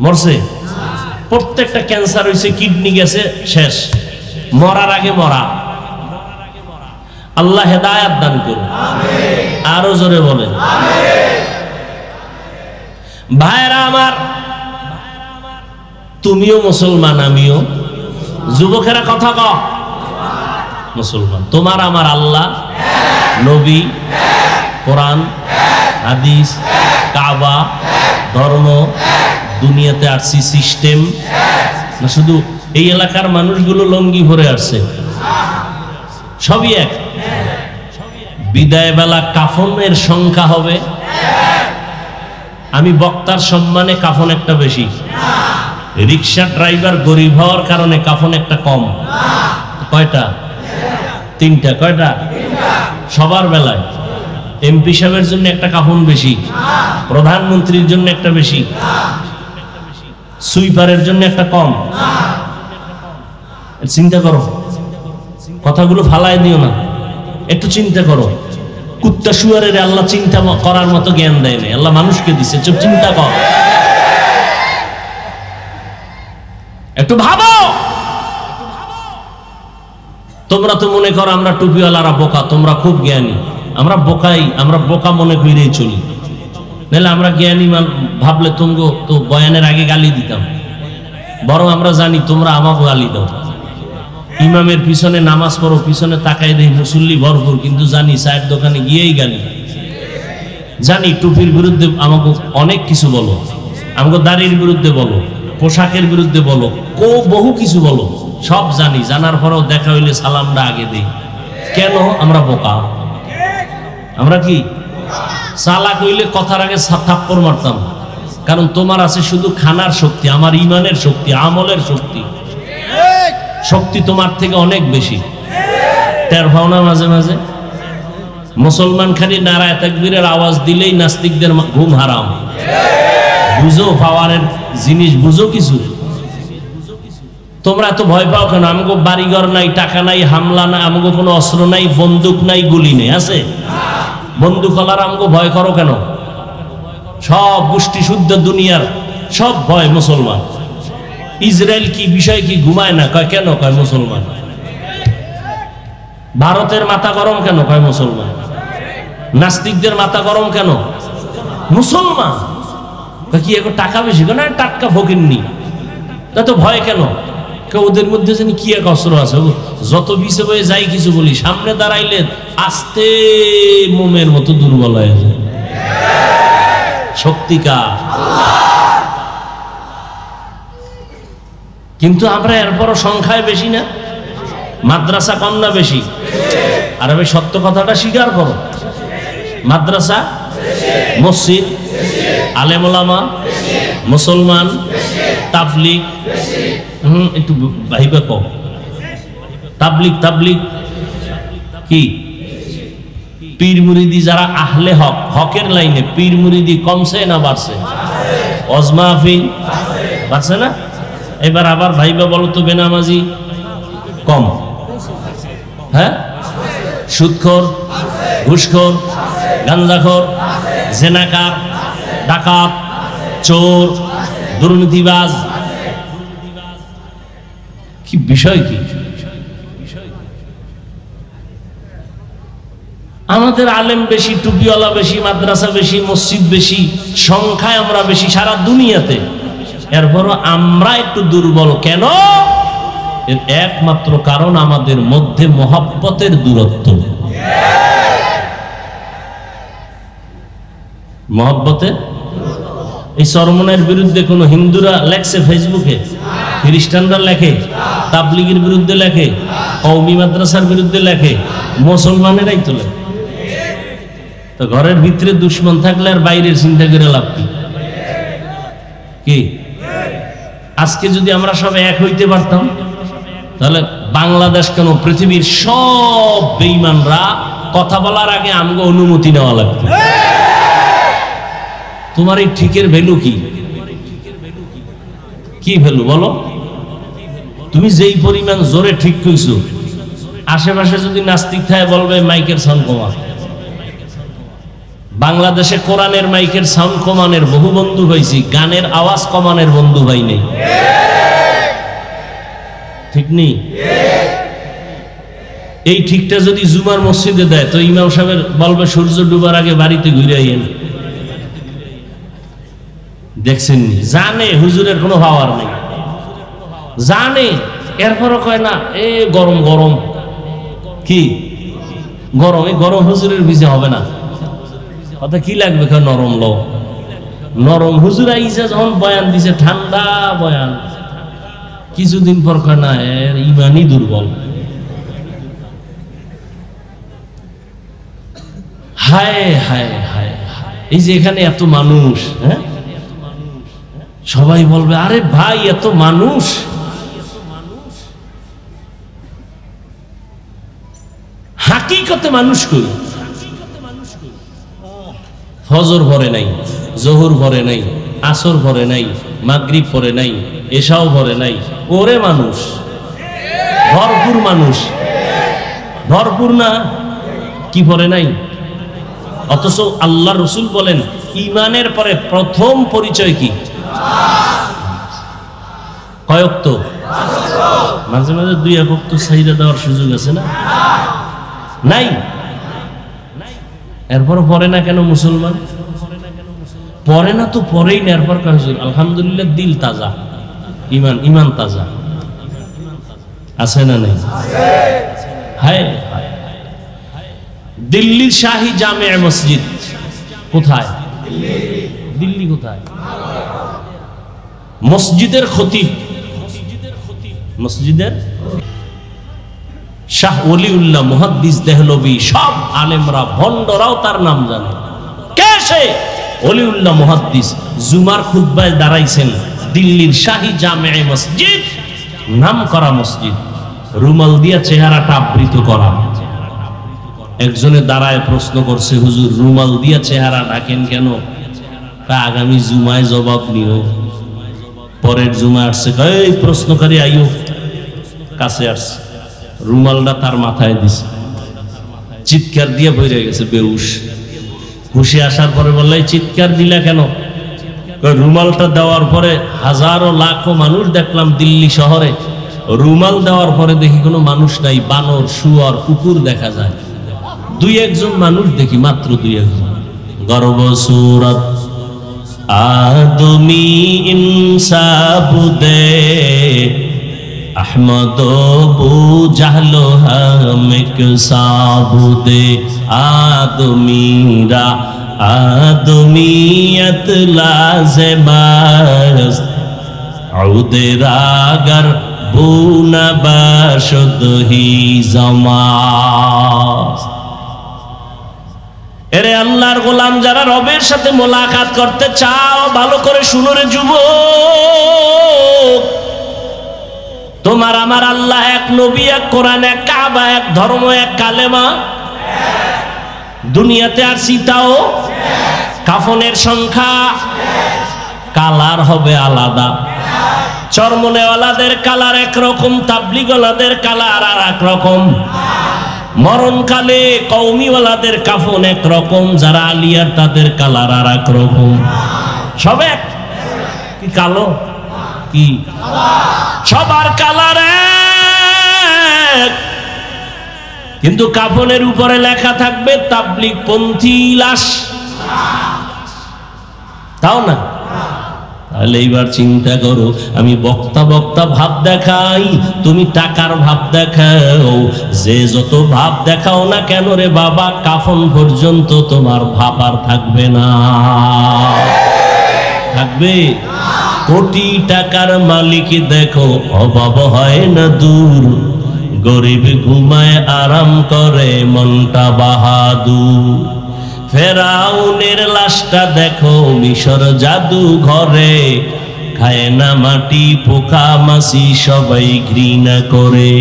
মরছে? প্রত্যেকটা ক্যান্সার হয়েছে, কিডনি গেছে, শেষ। মরার আগে মরা। আল্লাহ হেদায়েত দান করুন। আরো জোরে বলেন ভাইরা আমার, তুমিও মুসলমান আমিও। যুবকেরা কথা কও, মুসলমান। তোমার আমার আল্লাহ, নবী, কোরআন, হাদিস, কাবা, ধর্ম, দুনিয়াতে আসছি সিস্টেম না শুধু এই এলাকার মানুষগুলো লঙ্গি ভরে আসছে? সবই এক। বিদায় বেলা কাফনের সংখ্যা হবে, আমি বক্তার সম্মানে কাফন একটা বেশি, রিক্সা ড্রাইভার গরিব হওয়ার কারণে কাফন একটা কম। কয়টা? 3টা। কয়টা? সবার বেলায় এমপি সাহেবের জন্য একটা কাফন বেশি, প্রধানমন্ত্রীর জন্য একটা বেশি, সুইপারের জন্য একটা কম। চিন্তা করো, কথাগুলো ফালাই দিও না, একটু চিন্তা করো। কুত্তা শুয়ারের আল্লাহ চিন্তা করার মতো জ্ঞান দেয় না, আল্লাহ মানুষকে দিচ্ছে। চুপ চিন্তা কর, একটু ভাবো। তোমরা তো মনে করো আমরা টুপিওয়ালারা বোকা, তোমরা খুব জ্ঞানী। আমরা বোকাই, আমরা বোকা মনে করেই চলি। নাহলে আমরা জ্ঞানী ভাবলে তোমগো তো বয়ানের আগে গালি দিতাম। বরং আমরা জানি তোমরা আমাকে গালি দাও। ইমামের পিছনে নামাজ পড়ো, পিছনে তাকাই দেই মুসল্লি ভরপুর, কিন্তু জানি চায়ের দোকানে গিয়েই গালি। জানি টুপির বিরুদ্ধে আমাকে অনেক কিছু বলো, আমাকে দাড়ির বিরুদ্ধে বলো, পোশাকের বিরুদ্ধে বলো, বহু কিছু বলো, সব জানি। জানার পরেও দেখা হইলে সালামটা আগে দেই। কেন? আমরা বোকা। আমরা কি চালাক হইলে কথার আগে থাপ্পড় মারতাম। কারণ তোমার আছে শুধু খানার শক্তি, আমার ইমানের শক্তি, আমলের শক্তি। শক্তি তোমার থেকে অনেক বেশি। টের পাও না মাঝে মাঝে? মুসলমান খালি নারায়ে তাকবীরের আওয়াজ দিলেই নাস্তিকদের ঘুম হারাম। বুঝো পাওয়ারের জিনিস, বুঝো কিছু। তোমরা এত ভয় পাও কেন? আমগো বাড়িঘর নাই, টাকা নাই, হামলা নাই, আমগো কোনো অস্ত্র নাই, বন্দুক নাই, গুলি নেই। আছে? বন্দুক হলার আমগো ভয় করো কেন? সব গোষ্ঠী শুদ্ধ দুনিয়ার সব ভয় মুসলমান। ইসরায়েল কি বিষয় কি ঘুমায় না, কয় কেন, কয় মুসলমান। ভারতের মাথা গরম কেন, কয় মুসলমান। নাস্তিকদের মাথা গরম কেন, মুসলমান। কি এখন টাকা বেশি, না টাটকা ফকিরনি, তা তো ভয় কেন, ওদের মধ্যে জানি কি এক অস্ত্র আছে, যত বিছে বয়ে যাই কিছু বলি, সামনে দাঁড়াইলে আস্তে মোমের মতো দুর্বল হয়ে যায়। শক্তিকা। কিন্তু আমরা এরপরও সংখ্যায় বেশি না, মাদ্রাসা কম না বেশি? আর আমি সত্য কথাটা স্বীকার করো, মাদ্রাসা, মসজিদ, আলেম ওলামা, মুসলমান, তাবলিগ, একটু ভাইবা কম। তাবলিগ কি পীর মুরিদি যারা আহলে হক, হকের লাইনে পীর মুরিদি কমছে না বাড়ছে? ওয়াজ মাহফিল বাড়ছে না? এবার আবার ভাইবা বলো তো, বেনামাজি কম, হ্যাঁ? সুদখোর, ঘুষখোর, গাঞ্জাখোর, জেনাকার, ডাকাত, চোর, দুর্নীতিবাজ, কি বিষয় কি? আমাদের আলেম বেশি, টুপিওয়ালা বেশি, মাদ্রাসা বেশি, মসজিদ বেশি, সংখ্যায় আমরা বেশি সারা দুনিয়াতে, এরপরও আমরা একটু দুর্বল কেন? এর একমাত্র কারণ আমাদের মধ্যে মহব্বতের দূরত্ব। মহব্বতে এই চরমনের বিরুদ্ধে কোন হিন্দুরা লেখছে ফেসবুকে, খ্রিস্টানরা লেখে, তাবলিগের বিরুদ্ধে লেখে, কওমি মাদ্রাসার বিরুদ্ধে লেখে, মুসলমানেরাই তো লেখে। তো ঘরের ভিতরে দুশ্মন থাকলে আর বাইরের চিন্তা করে লাভ কি? আজকে যদি আমরা সব এক হইতে পারতাম, তাহলে বাংলাদেশ কেন, পৃথিবীর সব বেঈমানরা কথা বলার আগে আমগো অনুমতি নেওয়া লাগতো। তোমার এই ঠিকের ভ্যালু কি? কি ভ্যালু বলো? তুমি যেই পরিমাণ জোরে ঠিক কইছো, আশেপাশে যদি নাস্তিক থাকে বলবে মাইকের সাউন্ড কমা। বাংলাদেশে কোরআনের মাইকের সাউন্ড কমানের বহু বন্ধু পাইছি, গানের আওয়াজ কমানের বন্ধু ভাই নেই। ঠিক নেই? এই ঠিকটা যদি জুমার মসজিদে দেয়, তো ইমাম সাহেবের বলবে সূর্য ডুবার আগে বাড়িতে ঘুরে আইয়েন। দেখছেন, জানে হুজুরের কোনো পাওয়ার নেই, জানে, এরপরও কয় না এ গরম গরম, কি গরম, এই গরম হুজুরের ভিজে হবে না, কথা কি লাগবে, নরম লো, নরম হুজুর আইসা যখন বয়ান দিছে, ঠান্ডা বয়ান, কিছুদিন পর কয় না এর ইমানই দুর্বল। হায় হায় হায়, এই যে এখানে এত মানুষ, হ্যাঁ, সবাই বলবে আরে ভাই এত মানুষ, হাকিকতে মানুষ কই? ফজর ভরে নাই, জোহর ভরে নাই, আসর ভরে নাই, মাগরিব ভরে নাই, এশাও ভরে নাই, ওরে মানুষ ভরপুর, মানুষ ভরপুর না, কি ভরে নাই? অথচ আল্লাহ রসুল বলেন ঈমানের পরে প্রথম পরিচয় কি? কয়েক তো মাঝে মাঝে দুই একক তো চাহিদা দেওয়ার সুযোগ আছে না? নাই। এরপর পড়ে না কেন মুসলমান? পড়ে না তো পরেই না, এরপর হুজুর আলহামদুলিল্লাহ দিল তাজা, ইমান তাজা আছে না নেই? হায়, দিল্লির শাহী জামে মসজিদ কোথায়? দিল্লি কোথায়? মসজিদের খতিব, মসজিদের শাহ ওলিউল্লাহ মুহাদ্দিস দেহলভী, সব আলেমরা ভণ্ডরাও তার নাম জানে। কে সে? ওলিউল্লাহ মুহাদ্দিস। জুমার খুতবায় দাঁড়াইছেন দিল্লির শাহী জামে মসজিদ, নাম করা মসজিদ, রুমাল দিয়া চেহারাটা আবৃত করা। একজনে দাঁড়ায় প্রশ্ন করছে, হুজুর রুমাল দিয়া চেহারা ঢাকেন কেন? তা আগামী জুমায় জবাব নিও। পরের জুমা আসছে, এই প্রশ্নকারী আইও, কাছে আসছে, রুমালটা তার মাথায় দিছে, চিৎকার দিয়ে বইরে গেছে বেহুশ। হুশে আসার পরে বললে চিৎকার দিলা কেন? রুমালটা দেওয়ার পরে হাজারো লাখো মানুষ দেখলাম দিল্লি শহরে, রুমাল দেওয়ার পরে দেখি কোনো মানুষ নাই, বানর, শুয়োর, কুকুর দেখা যায়, দুই একজন মানুষ দেখি, মাত্র দুই একজন। গর্ব সুরত আদমি ইনসাবুদে আহমদ বু জাহলো হামিক সাবুদে আদমিরা আদমিয়ত লাজমাস আউদেরাগর বুনা বাশুদ হি জামাস। এরে আল্লাহর গোলাম যারা রবের সাথে মোলাকাত করতে চাও, ভালো করে শুনো রে যুবক, তোমার আমার আল্লাহ এক, নবী এক, কোরআন এক, কাবা এক, ধর্ম এক, কালেমা দুনিয়াতে আর সীতাও, কাফনের সংখ্যা, কালার হবে আলাদা, চরমনেওয়ালাদের কালার একরকম, তাবলিগওয়ালাদের কালার আর এক রকম, মরণকালে কওমিওয়ালাদের কাফন একরকম, যারা আলিয়ার তাদের কালার আর এক রকম, সব এক কি কালো কি সবার কালার এক, কিন্তু কাফনের উপরে লেখা থাকবে তাবলিগ পন্থী লাশ, তাও না? তাহলে এইবার চিন্তা করো, আমি বক্তা বক্তা ভাব দেখাই, তুমি টাকার ভাব দেখাও, যে যত ভাব দেখাও না কেন রে বাবা, কাফন পর্যন্ত তোমার ভাব আর থাকবে না। থাকবে? কোটি টাকার মালিক দেখো অভাব হয় না দূর, গরিব ঘুমায় আরাম করে মনটা বাহাদুর। ফেরাউনের লাশটা দেখো মিশর জাদু ঘরে, খায় না মাটি পোকা মাছি সবাই ঘৃণা করে।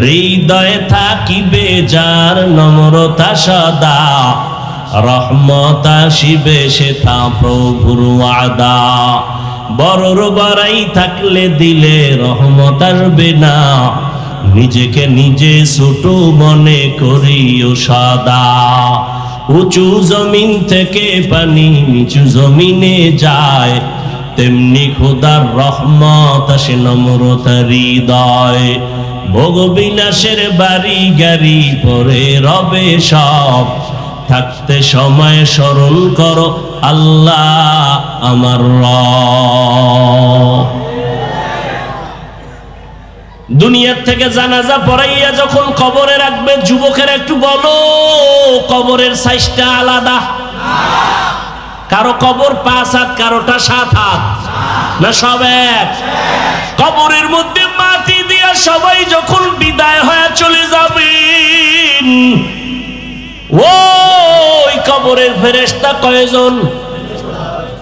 হৃদয়ে থাকিবে যার নম্রতা সদা, রহমত আসিবে সেথা প্রভুর ওয়াদা। বড়র বড়াই থাকলে দিলে রহমত আসবে না, নিজেকে নিজে ছোট মনে করিও সদা। উঁচু জমিন থেকে পানি নিচু জমিনে যায়, তেমনি খোদার রহমত আসে নম্রতার হৃদয়। ভোগ বিলাসের বাড়ি গাড়ি পরে রবে সব, থাকতে সময় স্মরণ করো আল্লাহ আমার রব। দুনিয়ার থেকে জানাজা পড়াইয়া যখন কবরে রাখবে, যুবকের একটু বলো, কবরের সাইজটা আলাদা? কারো কবর 5 হাত, কারোটা 7 হাত, না সব এক? কবরের মধ্যে মাটি দিয়া সবাই যখন বিদায় হয়ে চলে যাবেন, ওই কবরের ফেরেশতা কয়জন?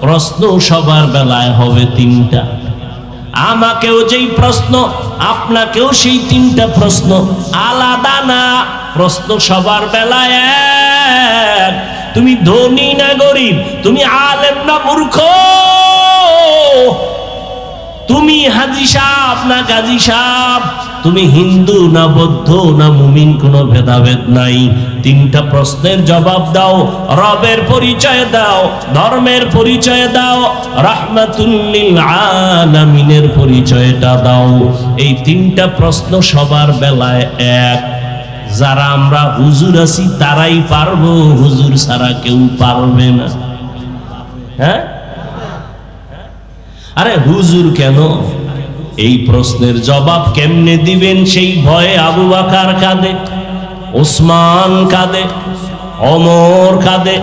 প্রশ্ন সবার বেলায় হবে 3টা। আমাকেও যেই প্রশ্ন, আপনাকেও সেই 3টা প্রশ্ন, আলাদা না, প্রশ্ন সবার বেলায় এক। তুমি ধনী না গরিব, তুমি আলেম না মূর্খ, তুমি হাজী সাহেব না গাজী সাহেব, তুমি হিন্দু না বৌদ্ধ না মুমিন, কোনো ভেদাভেদ নাই। 3টা প্রশ্নের জবাব দাও, রবের পরিচয় দাও, ধর্মের পরিচয় দাও, রাহমাতুল লিল আলামিনের পরিচয়টা দাও। এই 3টা প্রশ্ন সবার বেলায় এক। যারা আমরা হুজুর আছি তারাই পারবো, হুজুর ছাড়া কেউ পারবে না। হ্যাঁ, আরে হুজুর কেন? এই প্রশ্নের জবাব কেমনে দিবেন সেই ভয়ে আবু বকর কাঁদে, ওসমান কাঁদে, ওমর কাঁদে,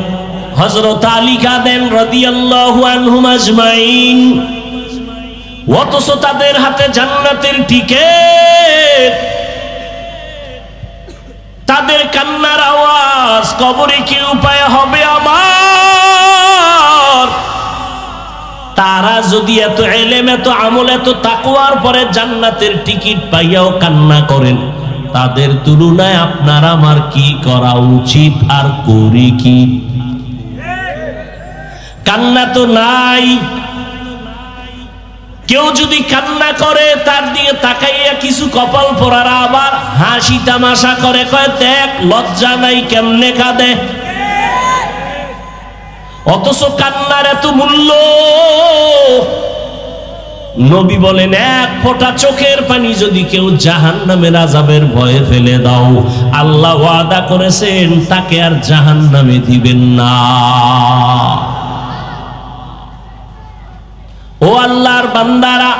হযরত আলী কাঁদেন রাদিয়াল্লাহু আনহুম আজমাইন। অথচ তাদের হাতে জান্নাতের টিকেট, তাদের কান্নার আওয়াজ কবরে কি উপায় হবে আমার? তারা যদি এত ইলম, এত আমল, এত তাকওয়ার পরে জান্নাতের টিকিট পাইয়াও কান্না করেন, তাদের তুলনায় আপনার আমার কি করা উচিত আর করি কি? কান্না তো নাই। কেউ যদি কান্না করে, তার দিকে তাকাইয়া কিছু কপাল পরারা আবার হাসি তামাশা করে, কয় দেখ লজ্জা নাই কেমনে কাঁদে। অথচ কান্নার এত মূল্য। নবী বলেন, এক ফোঁটা চোখের পানি যদি কেউ জাহান্নামের আযাবের ভয়ে ফেলে দাও, আল্লাহ ওয়াদা করেছেন তাকে আর জাহান্নামে দিবেন না। ও আল্লাহর বান্দারা,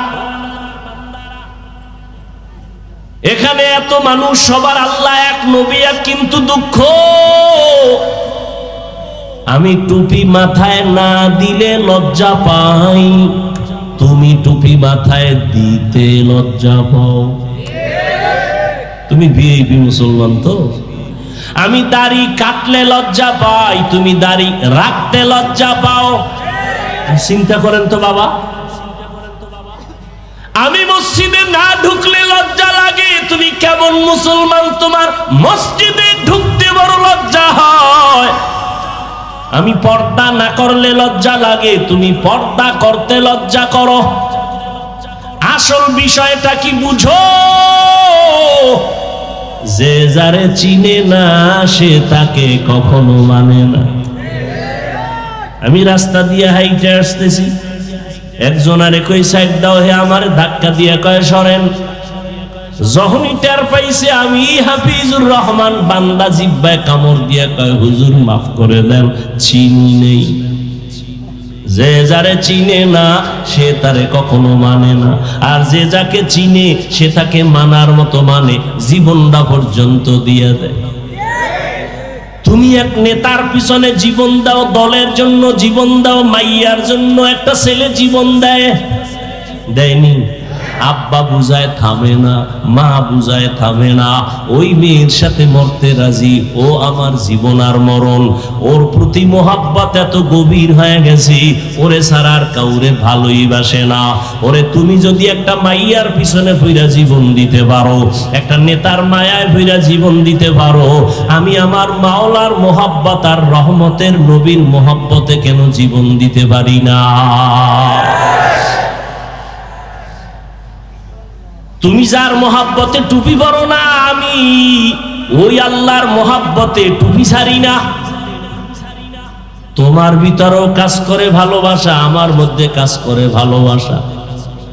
এখানে এত মানুষ, সবার আল্লাহ এক, নবী এক, কিন্তু দুঃখ আমি টুপি মাথায় না দিলে লজ্জা পাই, তুমি টুপি মাথায় দিতে লজ্জা পাও। তুমি ভিআইপি মুসলমান তো। আমি দাড়ি কাটলে লজ্জা পাই, তুমি দাড়ি রাখতে লজ্জা পাও। চিন্তা করেন তো বাবা, আমি মসজিদে না ঢুকলে লজ্জা লাগে, তুমি কেমন মুসলমান, তোমার মসজিদে ঢুকতে বড় লজ্জা হয়। আমি পর্দা না করলে লজ্জা লাগে, তুমি পর্দা করতে লজ্জা করো। আসল বিষয়টা কি বুঝো? যে যারে চিনে না সে তাকে কখনো মানে না। আমি রাস্তা দিয়ে হাইটে আসতেছি, একজন আরে কই সাইড দাও, হে আমার ধাক্কা দিয়ে কয় সরেন। যখনই টের পাইছে আমি হাফিজুর রহমান, বান্দা জিব্বায় কামড় দিয়ে কয় হুজুর মাফ করে দেন, চিনি নেই। যে যারে চিনে না সে তারে কখনো মানে না, আর যে যাকে চিনে সে তাকে মানার মতো মানে, জীবনটা পর্যন্ত দিয়ে দেয়। তুমি এক নেতার পিছনে জীবন দাও, দলের জন্য জীবন দাও, মাইয়ার জন্য একটা ছেলে জীবন দেয়, দেয়নি? আব্বা বুঝায় থামে না, মা বুঝায় থামে না, ওই মেয়ের সাথে মরতে রাজি, ও আমার জীবন আর মরণ। ওর প্রতি মোহাব্বত এত গভীর হয়ে গেছে, ওরে ছাড়া আর কাউরে ভালোই বাসে না। ওরে তুমি যদি একটা মাইয়ার পিছনে পইরা জীবন দিতে পারো, একটা নেতার মায়ায় পইরা জীবন দিতে পারো, আমি আমার মাওলার মোহাব্বত আর রহমতের নবীর মোহাব্বতে কেন জীবন দিতে পারি না? তুমি যার মোহাব্বতে টুপি পরো না, আমি ওই আল্লাহর মোহাব্বতে টুপি ছাড়ি না। তোমার ভিতরেও কাজ করে ভালোবাসা, আমার মধ্যে কাজ করে ভালোবাসা,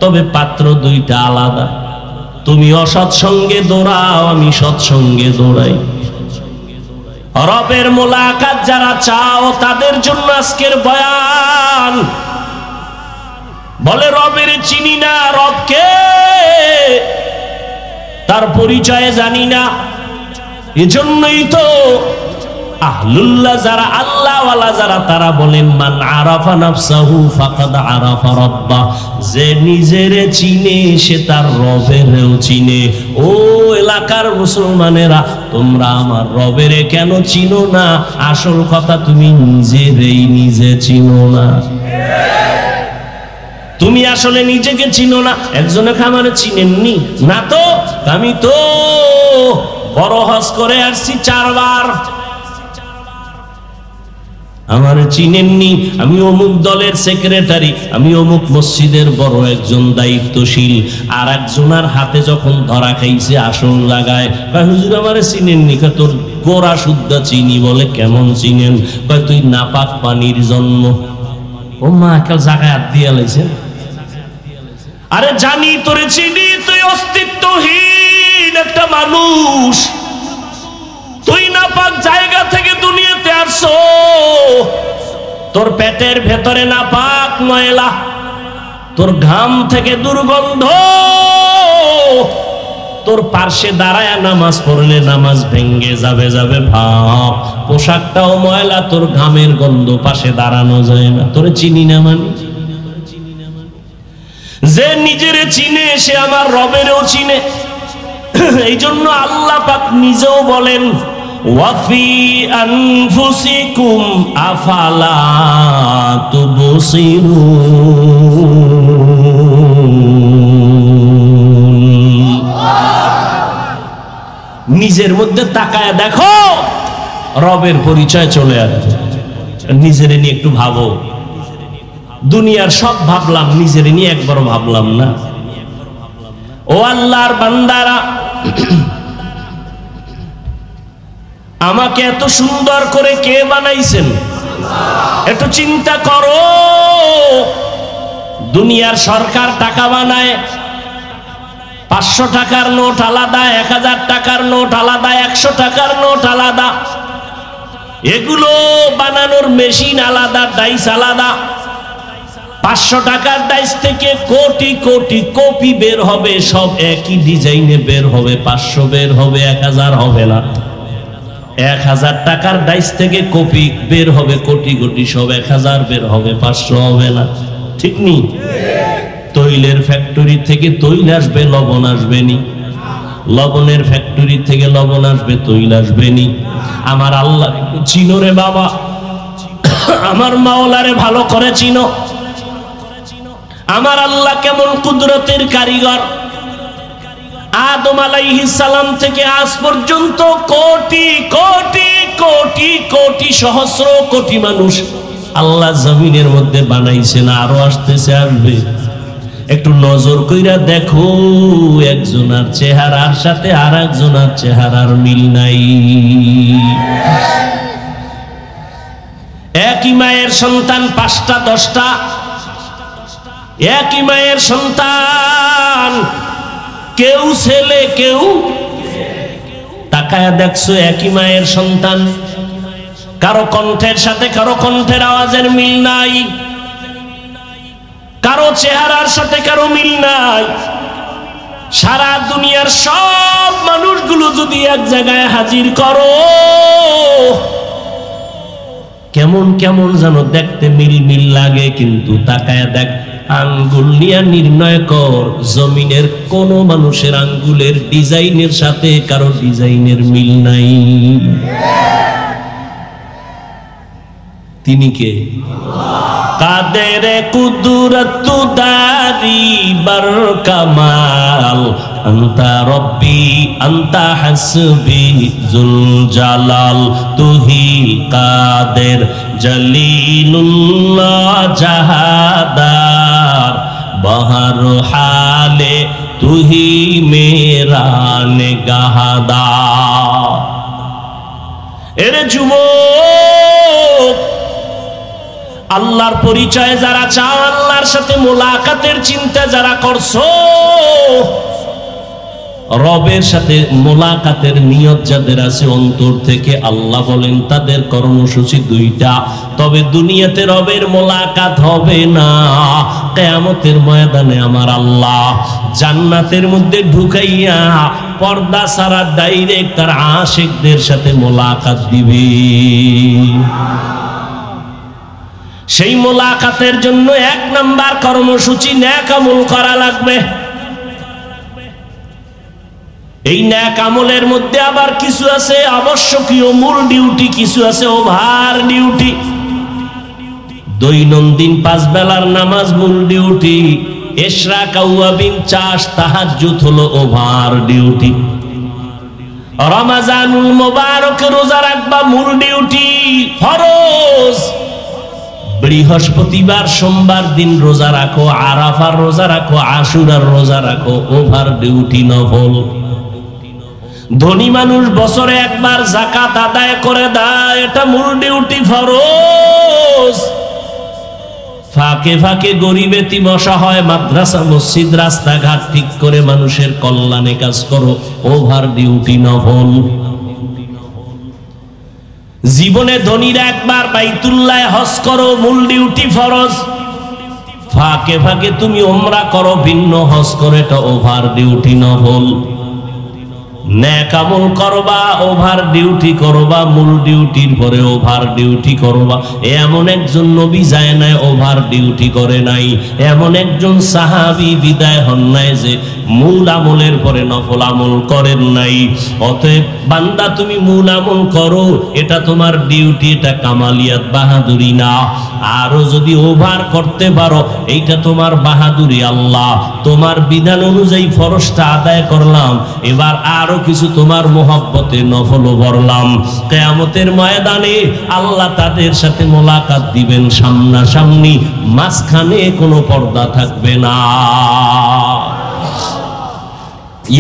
তবে পাত্র দুইটা আলাদা। তুমি অসৎ সঙ্গে দৌড়াও, আমি সৎসঙ্গে দৌড়াই। রবের মোলাকাত যারা চাও তাদের জন্য আজকের বয়ান। বলে রবের চিনি না, রবকে তার পরিচয়ে জানি না। এজন্যই তো আহলুল্লাহ যারা, আল্লাহওয়ালা যারা, তারা বলেন মান আরাফা নাফসাহু ফাকাদ আরাফা রাব্বাহ। যে নিজেরে চিনে সে তার রবেরও চিনে। ও এলাকার মুসলমানেরা, তোমরা আমার রবেরে কেন চিনো না? আসল কথা, তুমি নিজেরেই নিজে চিনো না। তুমি আসলে নিজেকে চিনো না। একজনে আমার চিনেননি না তো, আমি তো বড় হজ করে আসছি 4 বার, আমার চিনেননি। আমি অমুক দলের সেক্রেটারি, আমি অমুক মসজিদের বড় একজন দায়িত্বশীল। আর একজনের হাতে যখন ধরা খাইছে আসল জায়গায়, কয় হুজুর আমারে চিনেননি। কয় তোর গোড়া শুদ্ধা চিনি। বলে কেমন চিনেন? কয় তুই নাপাক পানির জন্ম। ও মা, কাল জায়গায় হাত দিয়ে লাইছে। আরে জানি তোরে চিনি, তুই অস্তিত্বহীন একটা মানুষ, তুই নাপাক জায়গা থেকে দুনিয়াতে আসছো, তোর পেটের ভেতরে নাপাক ময়লা, তোর ঘাম থেকে দুর্গন্ধ, তোর পার্শ্বে দাঁড়ায় নামাজ পড়লে নামাজ ভেঙ্গে যাবে যাবে ভাব, পোশাকটাও ময়লা, তোর ঘামের গন্ধ, পাশে দাঁড়ানো যায় না। তোরে চিনি না মানে? যে নিজের চিনে সে আমার রবেরও চিনে। এই জন্য আল্লাহ পাক নিজেও বলেন ওয়াফি আনফুসিকুম আফালা তুবসিরুন। নিজের মধ্যে তাকায় দেখো, রবের পরিচয় চলে আসবে। নিজের নিয়ে একটু ভাবো। দুনিয়ার সব ভাবলাম, নিজের নিয়ে একবারও ভাবলাম না। ও আল্লাহর বান্দারা, আমাকে এত সুন্দর করে কে বানাইছেন? একটু চিন্তা করো, দুনিয়ার সরকার টাকা বানায়, 500 টাকার নোট আলাদা, 1000 টাকার নোট আলাদা, 100 টাকার নোট আলাদা, এগুলো বানানোর মেশিন আলাদা, ডাইস আলাদা। 500 টাকার ডাইস থেকে কোটি কোটি কপি বের হবে, সব একই ডিজাইনে বের হবে, 500 বের হবে, 1000 হবে না। 1000 টাকার ডাইস থেকে কপি বের হবে কোটি কোটি, সব 1000 বের হবে, 500 হবে না। ঠিক নি? তৈলের ফ্যাক্টরি থেকে তৈল আসবে, লবণ আসবে নি? লবণের ফ্যাক্টরি থেকে লবণ আসবে, তৈল আসবে নি? আমার আল্লাহ চিনো রে বাবা, আমার মাওলারে ভালো করে চিনো। আমার আল্লাহ কেমন কুদরতের কারিগর। আদম আলাইহিস সালাম থেকে আজ পর্যন্ত কোটি কোটি কোটি কোটি সহস্র কোটি মানুষ আল্লাহ জমিনের মধ্যে বানাইছেন, আরো আসতেছে, আসবে। একটু নজর কইরা দেখো, একজনের চেহারার সাথে আর একজনের চেহারার মিল নাই। একই মায়ের সন্তান 5টা 10টা, একই মায়ের সন্তান, কেউ ছেলে কেউ। তাকায়া দেখছো একই মায়ের সন্তান, কারো কণ্ঠের সাথে কারো কণ্ঠের আওয়াজের মিল নাই, কারো চেহারার সাথে কারো মিল নাই। সারা দুনিয়ার সব মানুষগুলো যদি এক জায়গায় হাজির করো, কেমন কেমন যেন দেখতে মিল মিল লাগে, কিন্তু তাকায়া দেখ, আঙ্গুল নিয়ে নির্ণয় কর, জমিনের কোন মানুষের আঙ্গুলের ডিজাইনের সাথে কারো ডিজাইনের মিল নাই। তিনি কে? কাদের কুদরত দারি বার কামাল, আন্তা রব্বি আন্তা হাসবি জুল জালাল, তুহি কাদের জলিলুল্লাহ জাহাদার, বহর হালে তুহি মেরা নিগাহদার। এরে যুবক, আল্লাহর পরিচয় যারা চাও, আল্লাহর সাথে মোলাকাতের চিন্তা যারা করছো, রবের সাথে মোলাকাতের নিয়ত যাদের আছে অন্তর থেকে, আল্লাহ বলেন তাদের কর্মসূচি 2টা। তবে দুনিয়াতে রবের মোলাকাত হবে না, কিয়ামতের ময়দানে আমার আল্লাহ জান্নাতের মধ্যে ঢুকাইয়া পর্দা ছাড়া ডাইরেক্ট তার আশিকদের সাথে মোলাকাত দিবে। সেই মোলাকাতের জন্য 1 নাম্বার কর্মসূচি নেক আমল করা লাগবে। এই নেক আমলের মধ্যে আবার কিছু আছে আবশ্যকীয় মূল ডিউটি, কিছু আছে ওভার ডিউটি। দৈনন্দিন 5 বেলার নামাজ মূল ডিউটি, ইশরাক আওয়াবিন চাষ তাহাজ্জুদ হলো ওভার ডিউটি। রমজানুল মুবারক রোজা রাখবা মূল ডিউটি, ফরজ। বৃহস্পতিবার সোমবার দিন রোজা রাখো, আরাফার রোজা রাখো, আশুরার রোজা রাখো, ওভার ডিউটি নফল। ধনী মানুষ বছরে একবার যাকাত আদায় করে দেয়, এটা মূল ডিউটি, ফরজ। ফাঁকে ফাঁকে গরিব এতিম অসহায় মাদ্রাসা মসজিদ রাস্তাঘাট ঠিক করে মানুষের কল্যাণে কাজ করো, ওভার ডিউটি নফল। জীবনে ধনীরা একবার বাইতুল্লাহ হজ করো, মূল ডিউটি ফরজ। ফাঁকে ফাঁকে তুমি উমরা করো, ভিন্ন হজ করো, এটা ওভার ডিউটি নফল। নেক আমল করবা, ওভার ডিউটি করবা, মূল ডিউটির পরে ওভার ডিউটি করবা। এমন একজন নবী যায় নাই ওভার ডিউটি করে নাই, এমন একজন সাহাবী বিদায় হন নাই যে মূল আমলের পরে নফল আমল করেন নাই। অতএব বান্দা তুমি মূল আমল করো, এটা তোমার ডিউটি, এটা কামালিয়াত বাহাদুরি না। আরো যদি ওভার করতে পারো, এইটা তোমার বাহাদুরি। আল্লাহ তোমার বিধান অনুযায়ী ফরজটা আদায় করলাম, এবার আরো কিছু তোমার মোহব্বতে নফল ভরলাম। কিয়ামতের ময়দানে আল্লাহ তাদের সাথে মোলাকাত দিবেন সামনাসামনি, মাঝখানে কোনো পর্দা থাকবে না।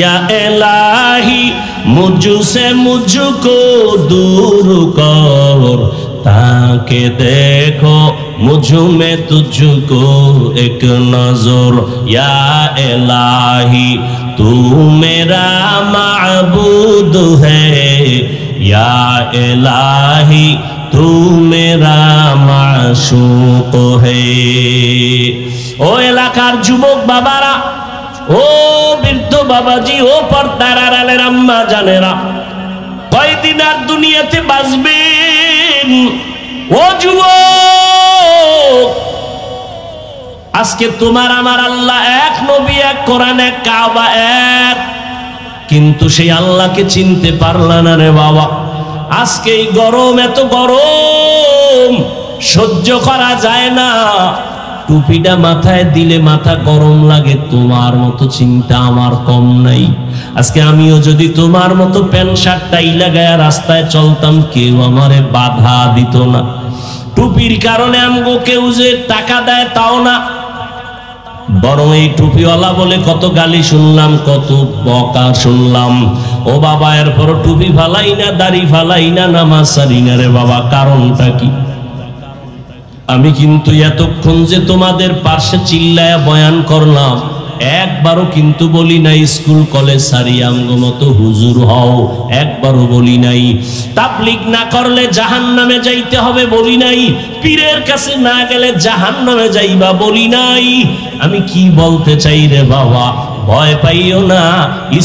या इलाही मुझसे मुझको दूर कर, ताके देखो मुझ में तुझको एक नजर या इलाही तू मेरा माबूद है या इलाही तू मेरा माशूक है। ओ এলাকার যুবক বাবারা, ও বৃদ্ধ বাবাজি, ও পর্দার আড়ালের আম্মা জানেরা, কয়দিন আর দুনিয়াতে বাঁচবেন? ও যুবক, আজকে তোমার আমার আল্লাহ এক, নবী এক, কোরআন এক, কাবা এক, কিন্তু সেই আল্লাহকে চিনতে পারলা না রে বাবা। আজকে এই গরম, এত গরম সহ্য করা যায় না, টুপিটা মাথায় দিলে মাথা গরম লাগে। তোমার মতো চিন্তা আমার কম নাই। আজকে আমিও যদি তোমার মতো প্যান্ট শার্ট টাই লাগায় রাস্তায় চলতাম, কেউ আমারে বাধা দিত না। টুপির কারণে আমগো কেউ যে টাকা দেয় তাও না, বরং এই টুপিওয়ালা বলে কত গালি শুনলাম, কত বকা শুনলাম। ও বাবা, এরপর টুপি ফালাই না, দাড়ি ফালাই না, নামাজ সারি না রে বাবা, কারণটা কি? আমি কিন্তু এতক্ষণ যে তোমাদের পাশে চিল্লায়া বয়ান করলাম, একবারও কিন্তু বলি নাই স্কুল কলেজ সারি আমগো মতো হুজুর হও, একবারও বলি নাই। তাবলীগ না করলে জাহান্নামে যাইতে হবে বলি নাই, পীরের কাছে না গেলে জাহান্নামে যাইবা বলি নাই। আমি কি বলতে চাই রে বাবা, ভয় পাইও না।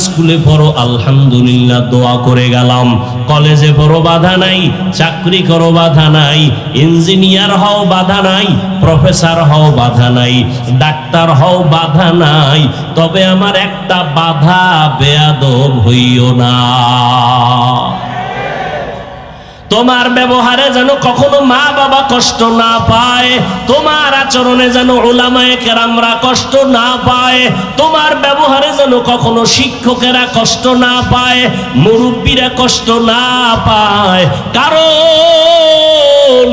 স্কুলে পড়ো আলহামদুলিল্লাহ, দোয়া করে গেলাম। কলেজে পড়ো বাধা নাই, চাকরি করো বাধা নাই, ইঞ্জিনিয়ার হও বাধা নাই, প্রফেসর হও বাধা নাই, ডাক্তার হও বাধা নাই। তবে আমার একটা বাধা, বেয়াদব হইও না। তোমার ব্যবহারে যেন কখনো মা বাবা কষ্ট না পায়, তোমার আচরণে যেন উলামায়ে কেরামরা কষ্ট না পায়, তোমার ব্যবহারে যেন কখনো শিক্ষকেরা কষ্ট না পায়, মুরব্বীরা কষ্ট না পায়। কারণ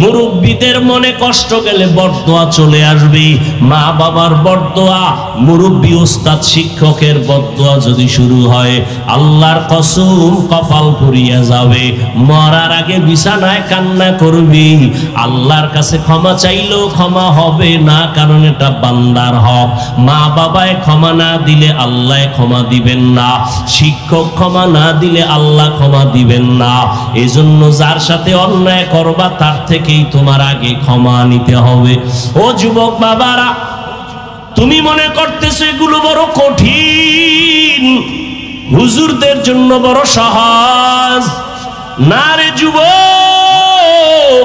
মুরব্বীদের মনে কষ্ট গেলে বরদোয়া চলে আসবে। মা বাবার বরদোয়া, মুরব্বী ওস্তাদ শিক্ষকের বরদোয়া যদি শুরু হয়, আল্লাহর কসম কপাল পুড়িয়া যাবে। মরার আগে বিছানায় কান্না করবি, আল্লাহর কাছে ক্ষমা চাইলেও ক্ষমা হবে না, কারণ এটা বান্দার হক। মা বাবায় ক্ষমা না দিলে আল্লাহ ক্ষমা দিবেন না, শিক্ষক ক্ষমা না দিলে আল্লাহ ক্ষমা দিবেন না। এজন্য যার সাথে অন্যায় করবা তার থেকেই তোমার আগে ক্ষমা নিতে হবে। ও যুবক বাবারা, তুমি মনে করতেছো এগুলো বড় কঠিন, হুজুরদের জন্য বড় সহজ। না রে যুবক,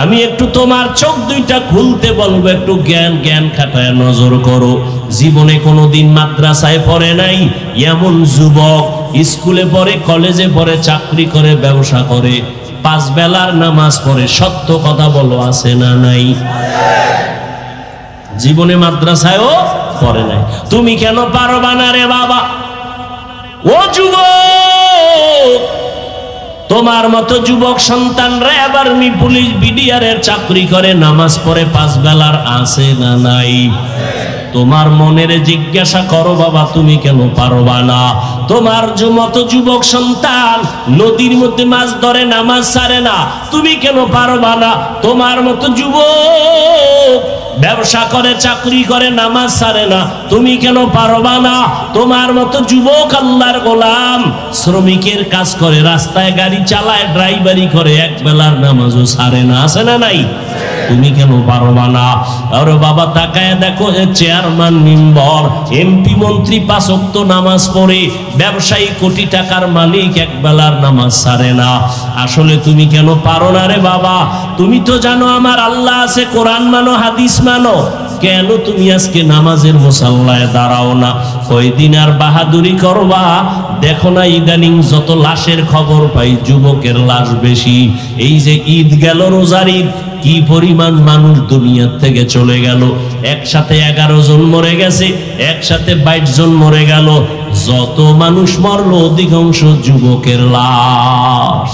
আমি একটু তোমার চোখ দুইটা খুলতে বলবো, একটু জ্ঞান খাটায় নজর করো। জীবনে কোনোদিন মাদ্রাসায় পড়ে নাই এমন যুবক স্কুলে পড়ে, কলেজে পড়ে, চাকরি করে, ব্যবসা করে, 5 বেলার নামাজ পড়ে, সত্য কথা বলো, আছে না নাই? জীবনে মাদ্রাসায়ও পড়ে নাই। তুমি কেন পারবা না রে বাবা? ও যুবক, তোমার মতো যুবক সন্তানরা এবার পুলিশ বিডিআরের চাকরি করে, নামাজ পড়ে, 5 বেলার আছে না নাই? তোমার মনের জিজ্ঞাসা করো বাবা, তুমি কেন পারবা না? তোমার মতো যুবক সন্তান নদীর মধ্যে মাছ ধরে, নামাজ ছাড়ে না, তুমি কেন পারবা না? তোমার মতো যুবক ব্যবসা করে, চাকরি করে, নামাজ ছাড়ে না, তুমি কেন পারবা না? তোমার মতো যুবক আল্লাহর গোলাম, শ্রমিকের কাজ করে, রাস্তায় গাড়ি চালায়, ড্রাইভারি করে, 1 বেলার নামাজও ছাড়ে না, আছে না নাই? তুমি কেন পারবা না? আরে বাবা, তাকায় দেখো, চেয়ারম্যান, মেম্বার, এমপি, মন্ত্রী 5 ওয়াক্ত নামাজ পড়ে, ব্যবসায়ী, কোটি টাকার মালিক, 1 বেলার নামাজ ছাড়ে না। আসলে তুমি কেন পারো না রে বাবা? তুমি তো জানো আমার আল্লাহ আছে, কোরআন মানো, হাদিস মানো, কেন তুমি আজকে নামাজের মুসাল্লায় দাঁড়াও না? কয়দিন আর বাহাদুরি করবা? দেখো না ইদানিং যত লাশের খবর পাই, যুবকের লাশ বেশি। এই যে ঈদ গেল, রোজার ঈদ, কি পরিমাণ মানুষ দুনিয়া থেকে চলে গেল। একসাথে 11 জন মরে গেছে, একসাথে 22 জন মরে গেল। যত মানুষ মরলো অধিকাংশ যুবকের লাশ।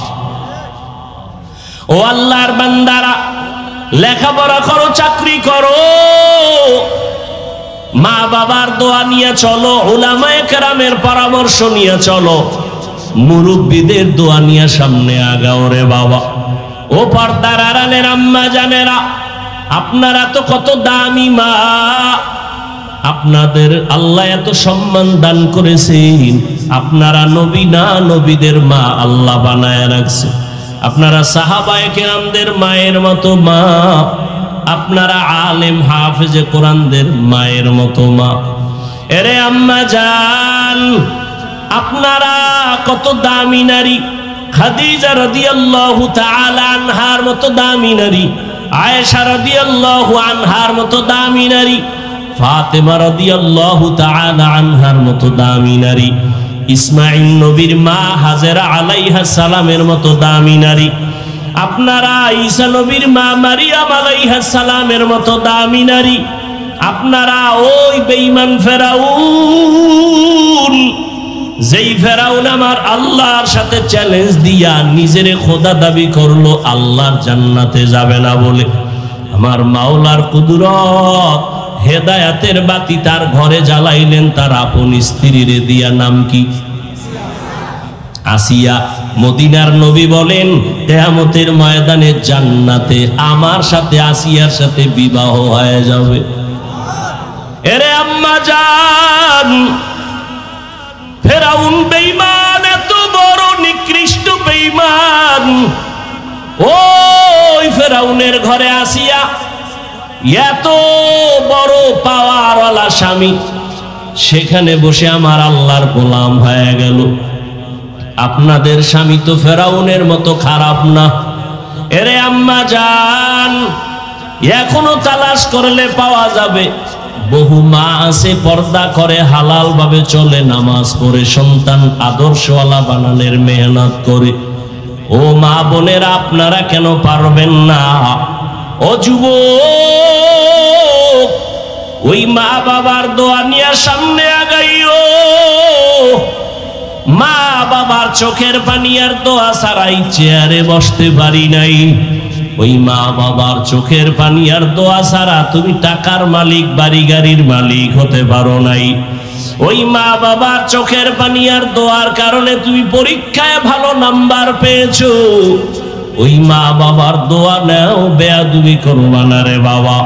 ও আল্লাহর বান্দারা, লেখাপড়া করো, চাকরি করো, মা বাবার দোয়া নিয়ে চলো, উলামায়ে কেরামের পরামর্শ নিয়ে চলো, মুরব্বীদের দোয়া নিয়ে সামনে আগাও রে বাবা। ও ও পর্দার আড়ালের আম্মা জানেরা, আপনারা তো কত দামি মা, আপনাদের আল্লাহ এত সম্মান দান করেছেন। আপনারা নবী না, নবীদের মা আল্লাহ বানায় রাখছে। আপনারা সাহাবায়ে কেরামদের মায়ের মতো মা, আপনারা আলেম হাফেজে কোরআনদের মায়ের মতো মা। এরে আম্মা জান, আপনারা কত দামি নারী। খাদিজা রাদিয়াল্লাহু তাআলা আনহার মতো দামি নারী, আয়েশা রাদিয়াল্লাহু আনহার মতো দামি নারী, ফাতেমা রাদিয়াল্লাহু তাআলা আনহার মতো দামি নারী, ইসমাঈল নবীর মা হাজেরা আলাইহা সালামের মতো দামি নারী, আপনারা ঈসা নবীর মা মারিয়াম আলাইহা সালামের মতো দামি নারী। আপনারা ওই বেঈমান ফেরাউন, যেই ফেরাউন আমার আল্লাহর সাথে চ্যালেঞ্জ দিয়া নিজের খোদা দাবি করলো, আল্লাহর জান্নাতে যাবে না বলে, আমার মাওলার কুদরত হেদায়াতের বাতি তার ঘরে জ্বালাইলেন তার আপন স্ত্রীর দিয়া। নাম কি? আসিয়া। মদিনার নবী বলেন কিয়ামতের ময়দানে জান্নাতে আমার সাথে আসিয়ার সাথে বিবাহ হয়ে যাবে। এরে আম্মা জান, ফেরাউন বেঈমান, এত বড় নিকৃষ্ট বেঈমান, ওই ফেরাউনের ঘরে আসিয়া এত বড় পাওয়ারওয়ালা স্বামী, সেখানে বসে আমার আল্লাহর গোলাম হয়ে গেল। আপনাদের স্বামী তো ফেরাউনের মতো খারাপ না। এরে আম্মা জান, এখনো তালাশ করলে পাওয়া যাবে। বহু মা আছে পর্দা করে, হালাল ভাবে চলে, নামাজ পড়ে, সন্তান আদর্শওয়ালা বানানোর মেহনত করে। ও মা বোনেরা, আপনারা কেন পারবেন না? ও যুবক, ওই মা বাবার দোয়া নিয়ে সামনে আগাইও। মা বাবার চোখের পানি আর দোয়া ছাড়াই চেয়ারে বসতে পারি নাই। ওই মা বাবার চোখের পানি আর দোয়া ছাড়া তুমি টাকার মালিক, বাড়ি গাড়ির মালিক হতে পারো নাই। ওই মা বাবার চোখের পানি আর দোয়ার কারণে তুমি পরীক্ষায় ভালো নাম্বার পেয়েছো। ওই মা বাবার দোয়া নাও, বেয়াদবি করবা না রে বাবা।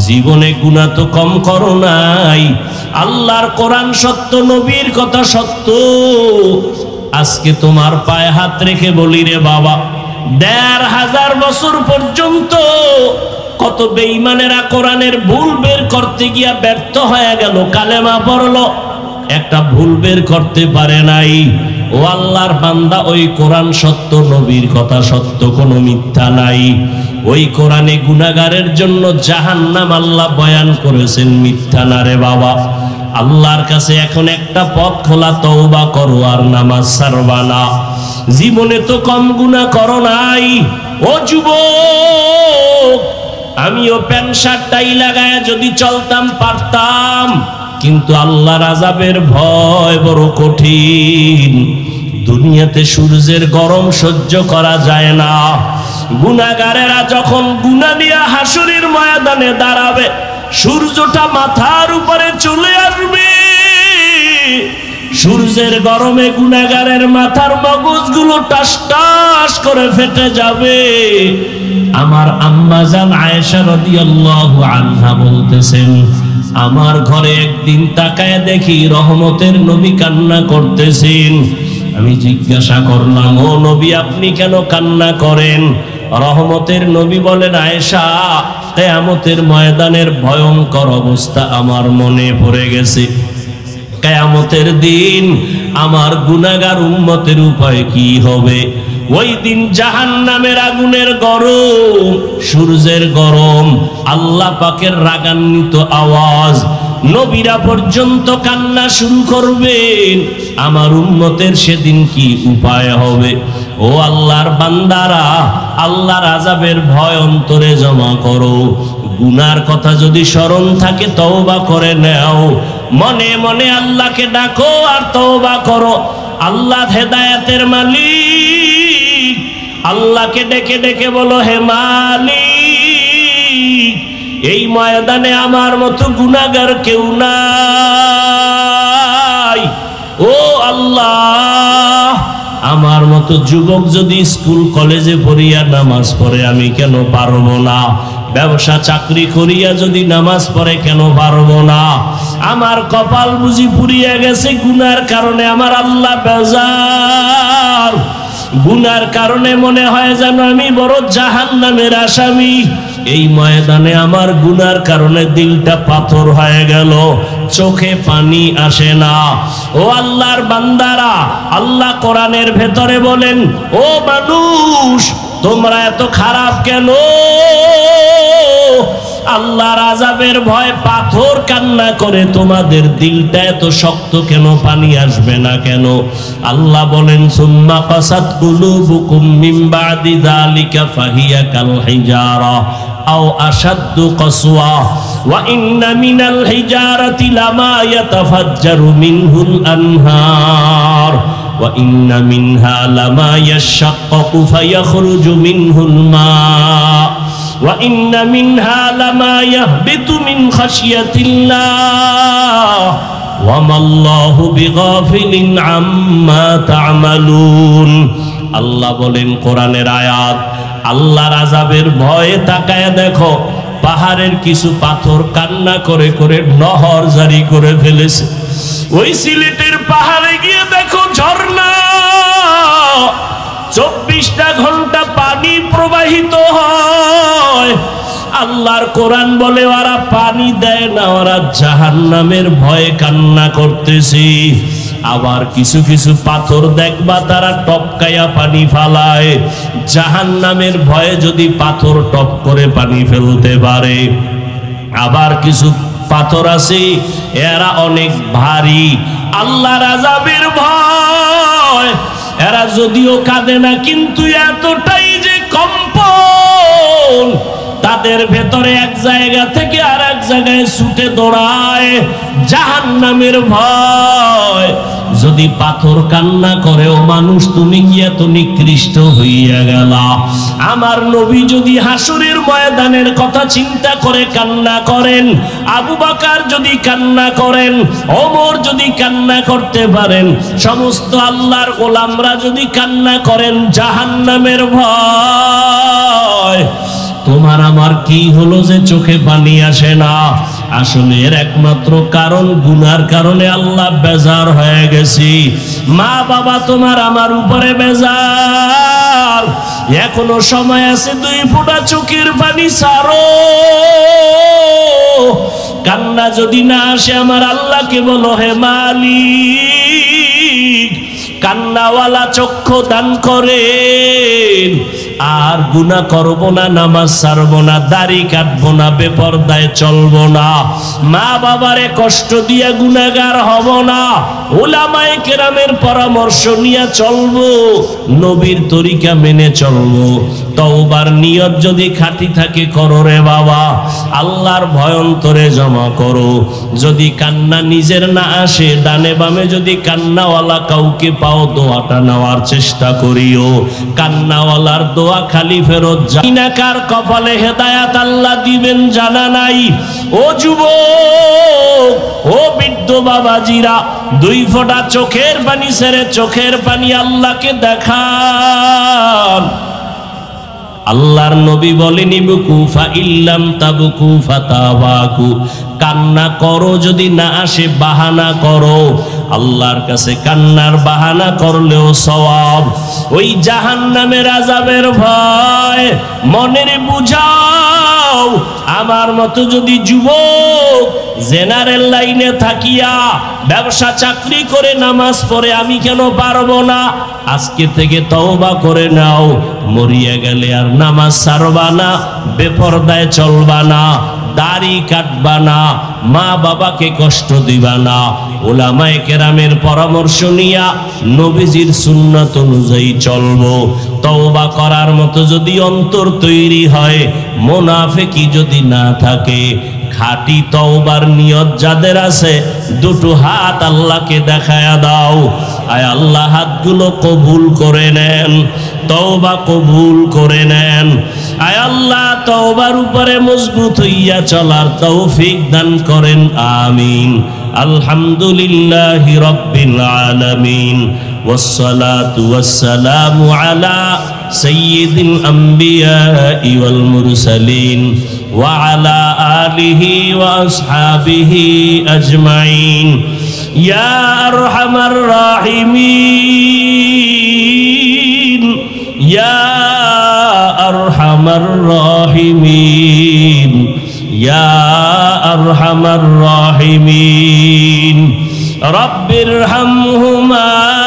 জীবনে গুনাহ তো কম করো নাই। আল্লাহর কোরআন সত্য, নবীর কথা সত্য। আজকে তোমার পায়ে হাত রেখে বলি রে বাবা, ১৫০০ বছর পর্যন্ত কত বেঈমানেরা কোরআনের ভুল বের করতে গিয়া ব্যর্থ হয়ে গেল। কালেমা পড়লো, একটা ভুল বের করতে পারে নাই। ও আল্লাহর বান্দা, ওই কোরআন সত্য, নবীর কথা সত্য, কোনো মিথ্যা নাই। ওই কোরআনে গুনাহগারের জন্য জাহান্নাম আল্লাহ বয়ান করেছেন, মিথ্যা না রে বাবা। আল্লাহর কাছে এখন একটা পথ খোলা, তওবা করো আর নামাজ ছাড়বা না। জীবনে তো কম গুনাহ করো নাই। ও যুবক, আমিও প্যান্ট শার্ট টাই লাগায় যদি চলতাম পারতাম, কিন্তু আল্লাহর আযাবের ভয় বড় কঠিন। দুনিয়াতে সূর্যের গরম সহ্য করা যায় না। গুনাহগারেরা যখন গুনাহ নিয়ে হাসরের ময়দানে দাঁড়াবে, সূর্যটা মাথার উপরে চলে আসবে। সূর্যের গরমে গুনাহগারের মাথার মগজগুলো টাস টাস করে ফেটে যাবে। আমার আম্মা জান আয়েশা রাদিয়াল্লাহু আনহা বলতেছেন, আমার ঘরে একদিন তাকায় দেখি রহমতের নবী কান্না করতেছেন। আমি জিজ্ঞাসা করলাম, ও নবী, আপনি কেন কান্না করেন? রহমতের নবী বলেন, আয়েশা, কিয়ামতের ময়দানের ভয়ঙ্কর অবস্থা আমার মনে পড়ে গেছে। কিয়ামতের দিন আমার গুনাহগার উম্মতের উপায় কি হবে? ওই দিন জাহান্নামের আগুনের গরম, সূর্যের গরম, আল্লাহ পাকের রাগান্বিত আওয়াজ, নবীরা পর্যন্ত কান্না শুরু করবেন। আমার উম্মতের সেদিন কি উপায় হবে? ও আল্লাহর বান্দারা, আল্লাহর আযাবের ভয় অন্তরে জমা করো। গুনার কথা যদি স্মরণ থাকে, তওবা করে নাও। মনে মনে আল্লাহকে ডাকো আর তওবা করো। আল্লাহ হেদায়েতের মালিক। আল্লাহকে ডেকে ডেকে বলো, হে মালিক, এই ময়দানে আমার মতো গুনাহগার কেউ নাই। ও আল্লাহ, আমার মতো মতো যুবক যদি স্কুল কলেজে পড়িয়া নামাজ পড়ে আমি কেন পারবো না? ব্যবসা চাকরি করিয়া যদি নামাজ পড়ে কেন পারবো না? আমার কপাল বুঝি পুড়িয়া গেছে গুনার কারণে, আমার আল্লাহ বেজার। গুনার কারণে মনে হয় যেন আমি বড় জাহান্নামের আসামি। এই ময়দানে আমার গুনার কারণে দিলটা পাথর হয়ে গেল, চোখে পানি আসে না। ও আল্লাহর বান্দারা, আল্লাহ কোরআনের ভেতরে বলেন, ও মানুষ তোমরা এত খারাপ কেন? আল্লাহর আযাবের ভয় পাথর কান্না করে, তোমাদের দিলটা এত শক্ত কেন? পানি আসবে না কেন? আল্লাহ বলেন, সুম্মা কাসাত কুলুবুকুম মিন বাদি যালিকা ফাহিয়া কাল হিজারা আও আশাদ্দু কসওয়া ওয়া ইন্না মিনাল হিজারাতি লামা ইয়াতাফাজ্জারু মিনহুল আনহার ওয়া ইন্না মিনহা লামা ইয়াশাক্কাকু ফায়াখরুজু মিনহুল মা ওয়া ইন্না মিনহা লামা ইয়াহবিতু মিন খাশিয়াতিল্লাহ ওয়া মাল্লাহু বিগাফিলিন আম্মা তা'মালুন। আল্লাহ বলেন কোরআনের আয়াত, আল্লাহর আযাবের ভয়ে তাকায় দেখো, পাহাড়ের কিছু পাথর কান্না করে করে নহর জারি করে ফেলেছে। ওই সিলেটের পাহাড়ে গিয়ে দেখো ঝর্ণা, 24টা ঘন্টা পানি প্রবাহিত হয়। আল্লাহর কোরআন বলে ওরা পানি দেয় না, ওরা জাহান্নামের ভয়ে কান্না করতেছে। আবার কিছু কিছু পাথর দেখবা তারা টপকায়া পানি ফালায়, জাহান্নামের ভয়ে যদি পাথর টপ করে পানি ফেলতে পারে। আবার কিছু পাথর আছে এরা অনেক ভারী, আল্লাহর আযাবের ভয় এরা যদিও কাঁদে না কিন্তু এতটাই যে কম্পন তাদের ভেতরে এক জায়গা থেকে আর এক জায়গায় ছুটে দৌড়ায়, জাহান্নামের ভয়। যদি পাথর কান্না করে, ও মানুষ তুমি কি এত নিকৃষ্ট হইয়া গেলা? আমার নবী যদি হাসরের ময়দানের কথা চিন্তা করে কান্না করেন, আবু বকর যদি কান্না করেন, ওমর যদি কান্না করতে পারেন, সমস্ত আল্লাহর গোলামরা যদি কান্না করেন জাহান্নামের ভয়, তোমার আমার কি হলো যে চোখে পানি আসে না? আসলে এর একমাত্র কারণ গুনার কারণে আল্লাহ বেজার হয়ে গেছি। মা বাবা তোমার আমার উপরে বেজার, এখনো সময় আছে, 2 ফোঁটা চোখের পানি ছাড়ো। কান্না যদি না আসে আমার আল্লাহকে বলো, হে মালিক কান্নাওয়ালা চক্ষু দান করেন, আর গুনাহ করব না, নামাজ ছাড়ব না, দাড়ি কাটবো না, বেপরদায় চলবো না, মা বাবারে কষ্ট দিয়া গুনাহগার হব না, উলামায়ে কেরামের পরামর্শ নিয়ে চলবো, নবীর তরিকা মেনে চলবো। তওবার নিয়ত যদি খাঁটি থাকে করো রে বাবা, আল্লাহর ভয় অন্তরে জমা করো। যদি কান্না নিজের না আসে, ডানে বামে যদি কান্নাওয়ালা কাউকে পাও, দোয়াটা নেওয়ার চেষ্টা করিও। কান্নাওয়ালার দোয়া খালি ফেরত যায় না। কার কপালে হেদায়াত আল্লাহ দিবেন জানা নাই। ও যুবক, ও বৃদ্ধ বাবাজিরা, 2 ফোঁটা চোখের পানি ছেড়ে চোখের পানি আল্লাহকে দেখান। আল্লাহর নবী বলেন, ইবকু ফা ইল্লাম তাবকু ফাতাবাকু, কান্না করো, যদি না আসে বাহানা করো। আল্লাহর কাছে কান্নার বাহানা করলেও সওয়াব। ওই জাহান্নামের আযাবের ভয় মনের বুঝাও। আমার মতো যদি যুবক জেনারেল লাইনে থাকিয়া ব্যবসা চাকরি করে নামাজ পড়ে আমি কেন পারবো না? আজকে থেকে তওবা করে নাও, মরিয়া গেলে আর নামাজ ছাড়বা না, বেপরদায় চলবা না, দাড়ি কাটবা না, মা বাবাকে কষ্ট দিবা না, উলামায়ে কেরামের পরামর্শ নিয়া নবীজির সুন্নাত অনুযায়ী চলবো। তওবা করার মতো যদি অন্তর তৈরি হয়, মুনাফিকি যদি না থাকে, খাঁটি তওবার নিয়ত যাদের আছে, 2টো হাত আল্লাহকে দেখায়া দাও। আয় আল্লাহ হাতগুলো কবুল করে নেন, তওবা কবুল করে নেন। আয় আল্লাহ তওবার উপরে মজবুত হইয়া চলার তৌফিক দান করেন, আমিন। আলহামদুলিল্লাহি রাব্বিল আলামিন। والصلاة والسلام على سيد الأنبياء والمرسلين وعلى آله وأصحابه أجمعين يا أرحم الراحمين يا أرحم الراحمين يا أرحم الراحمين رب ارحمهما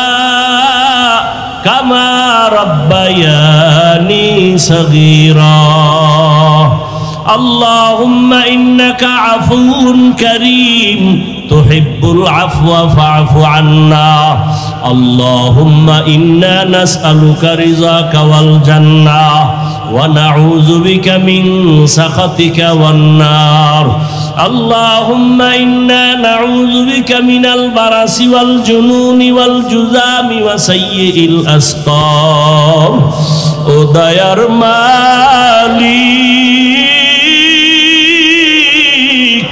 كما ربياني صغيرا اللهم إنك عفو كريم تحب العفو فاعف عنا اللهم إنا نسألك رضاك والجنة ونعوذ بك من سخطك والنار اللهم إنا نعوذ بك من البرص والجنون والجذام وسيء الأسقام ও দয়ার মালিক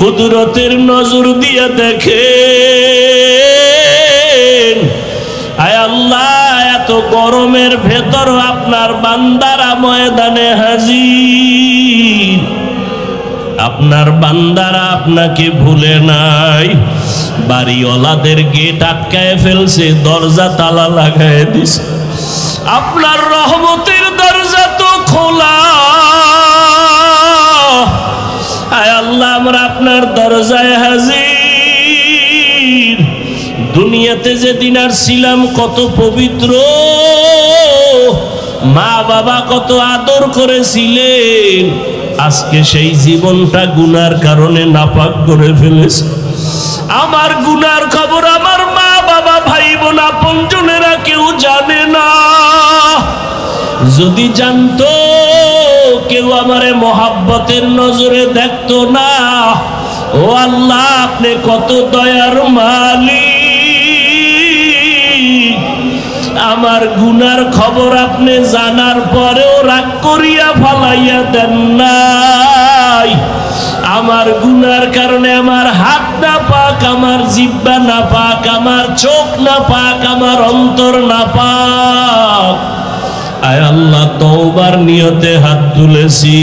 কুদরতের নজর দিয়ে দেখেন আয় আল্লাহ এত গরমের ভেতর আপনার বান্দারা ময়দানে হাজির আপনার বান্দারা আপনাকে ভুলে নাই বাড়িওয়ালাদের গেট আটকায় ফেলছে দরজা তালা লাগায় দিছে আপনার রহমতের দরজা তো খোলা আয় আল্লাহ আমরা আপনার দরজায় হাজির দুনিয়াতে যেদিন আর ছিলাম কত পবিত্র মা বাবা কত আদর করেছিলেন আজকে সেই জীবনটা গুনার কারণে নাপাক করে ফেলেছে আমার গুনার খবর আমার মা বাবা ভাই বোন আপনজনেরা কেউ জানে না যদি জানতো কেউ আমারে মহাব্বতের নজরে দেখতো না ও আল্লাহ আপনি কত দয়ার মালিক আমার গুনার খবর আপনি জানার পরেও রাগ করিয়া ফালাইয়া দেন নাই আমার গুনার কারণে আমার হাত না পাক আমার জিহ্বা না পাক আমার চোখ না পাক আমার অন্তর না পাক আয় আল্লাহ তওবার নিয়তে হাত তুলেছি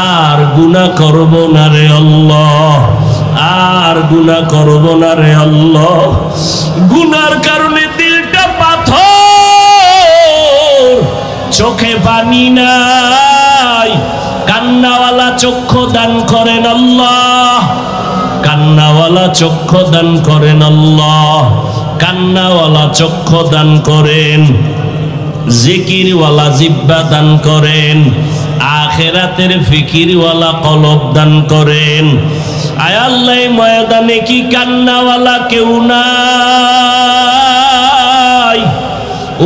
আর গুনাহ করব না রে আল্লাহ আর গুনাহ করব না রে আল্লাহ গুনার কারণে দিলটা পাথর চোখে পানি নাই কান্নাওয়ালা চক্ষু দান করেন আল্লাহ কান্নাওয়ালা চক্ষু দান করেন আল্লাহ কান্নাওয়ালা চক্ষু দান করেন জিকিরওয়ালা জিহ্বা দান করেন আখিরাতের ফিকিরওয়ালা কলব দান করেন আয় আল্লাহ ময়দানে কি কান্নাওয়ালা কেউ নাই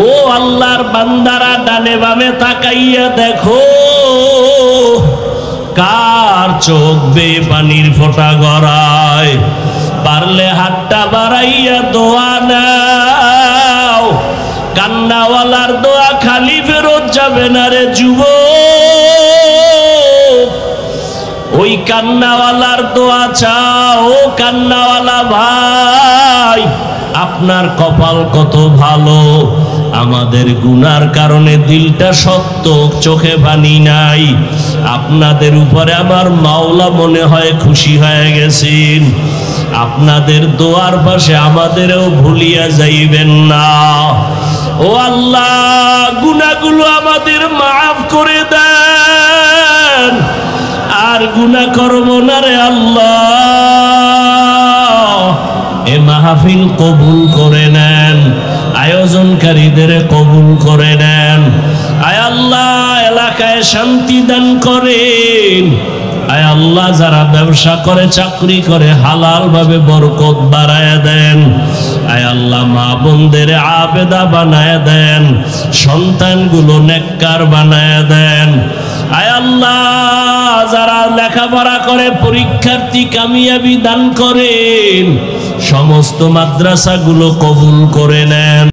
ও আল্লাহর বান্দারা ডানে বামে তাকাইয়া দেখো কার চোখ বেয়ে পানির ফোঁটা গড়ায় পারলে হাতটা বাড়াইয়া দোয়া নাও কান্নাওয়ালার দোয়া খালি ফেরত যাবে না রে যুবক ওই কান্নাওয়ালার দোয়া চাও কান্নাওয়ালা ভাই আপনার কপাল কত ভালো আমাদের গুনার কারণে দিলটা শক্ত চোখে পানি নাই আপনাদের উপরে আমার মাওলা মনে হয় খুশি হয়ে গেছেন আপনাদের দোয়ার পাশে আমাদেরও ভুলিয়া যাইবেন না ও আল্লাহ গুনাহগুলো আমাদের মাফ করে দেন আর গুনাহ করব না রে আল্লাহ এ মাহফিল কবুল করে নেন আয়োজনকারীদের কবুল করে নেন আয় আল্লাহ এলাকায় শান্তি দান করেন আয় আল্লাহ যারা ব্যবসা করে চাকরি করে হালাল ভাবে বরকত বাড়ায় দেন আয় আল্লাহ মা বোনদের আবেদা বানায় দেন সন্তানগুলো নেককার বানায় দেন আয় আল্লাহ যারা লেখাপড়া করে পরীক্ষার্থী কামিয়াবি দান করেন সমস্ত মাদ্রাসাগুলো কবুল করে নেন।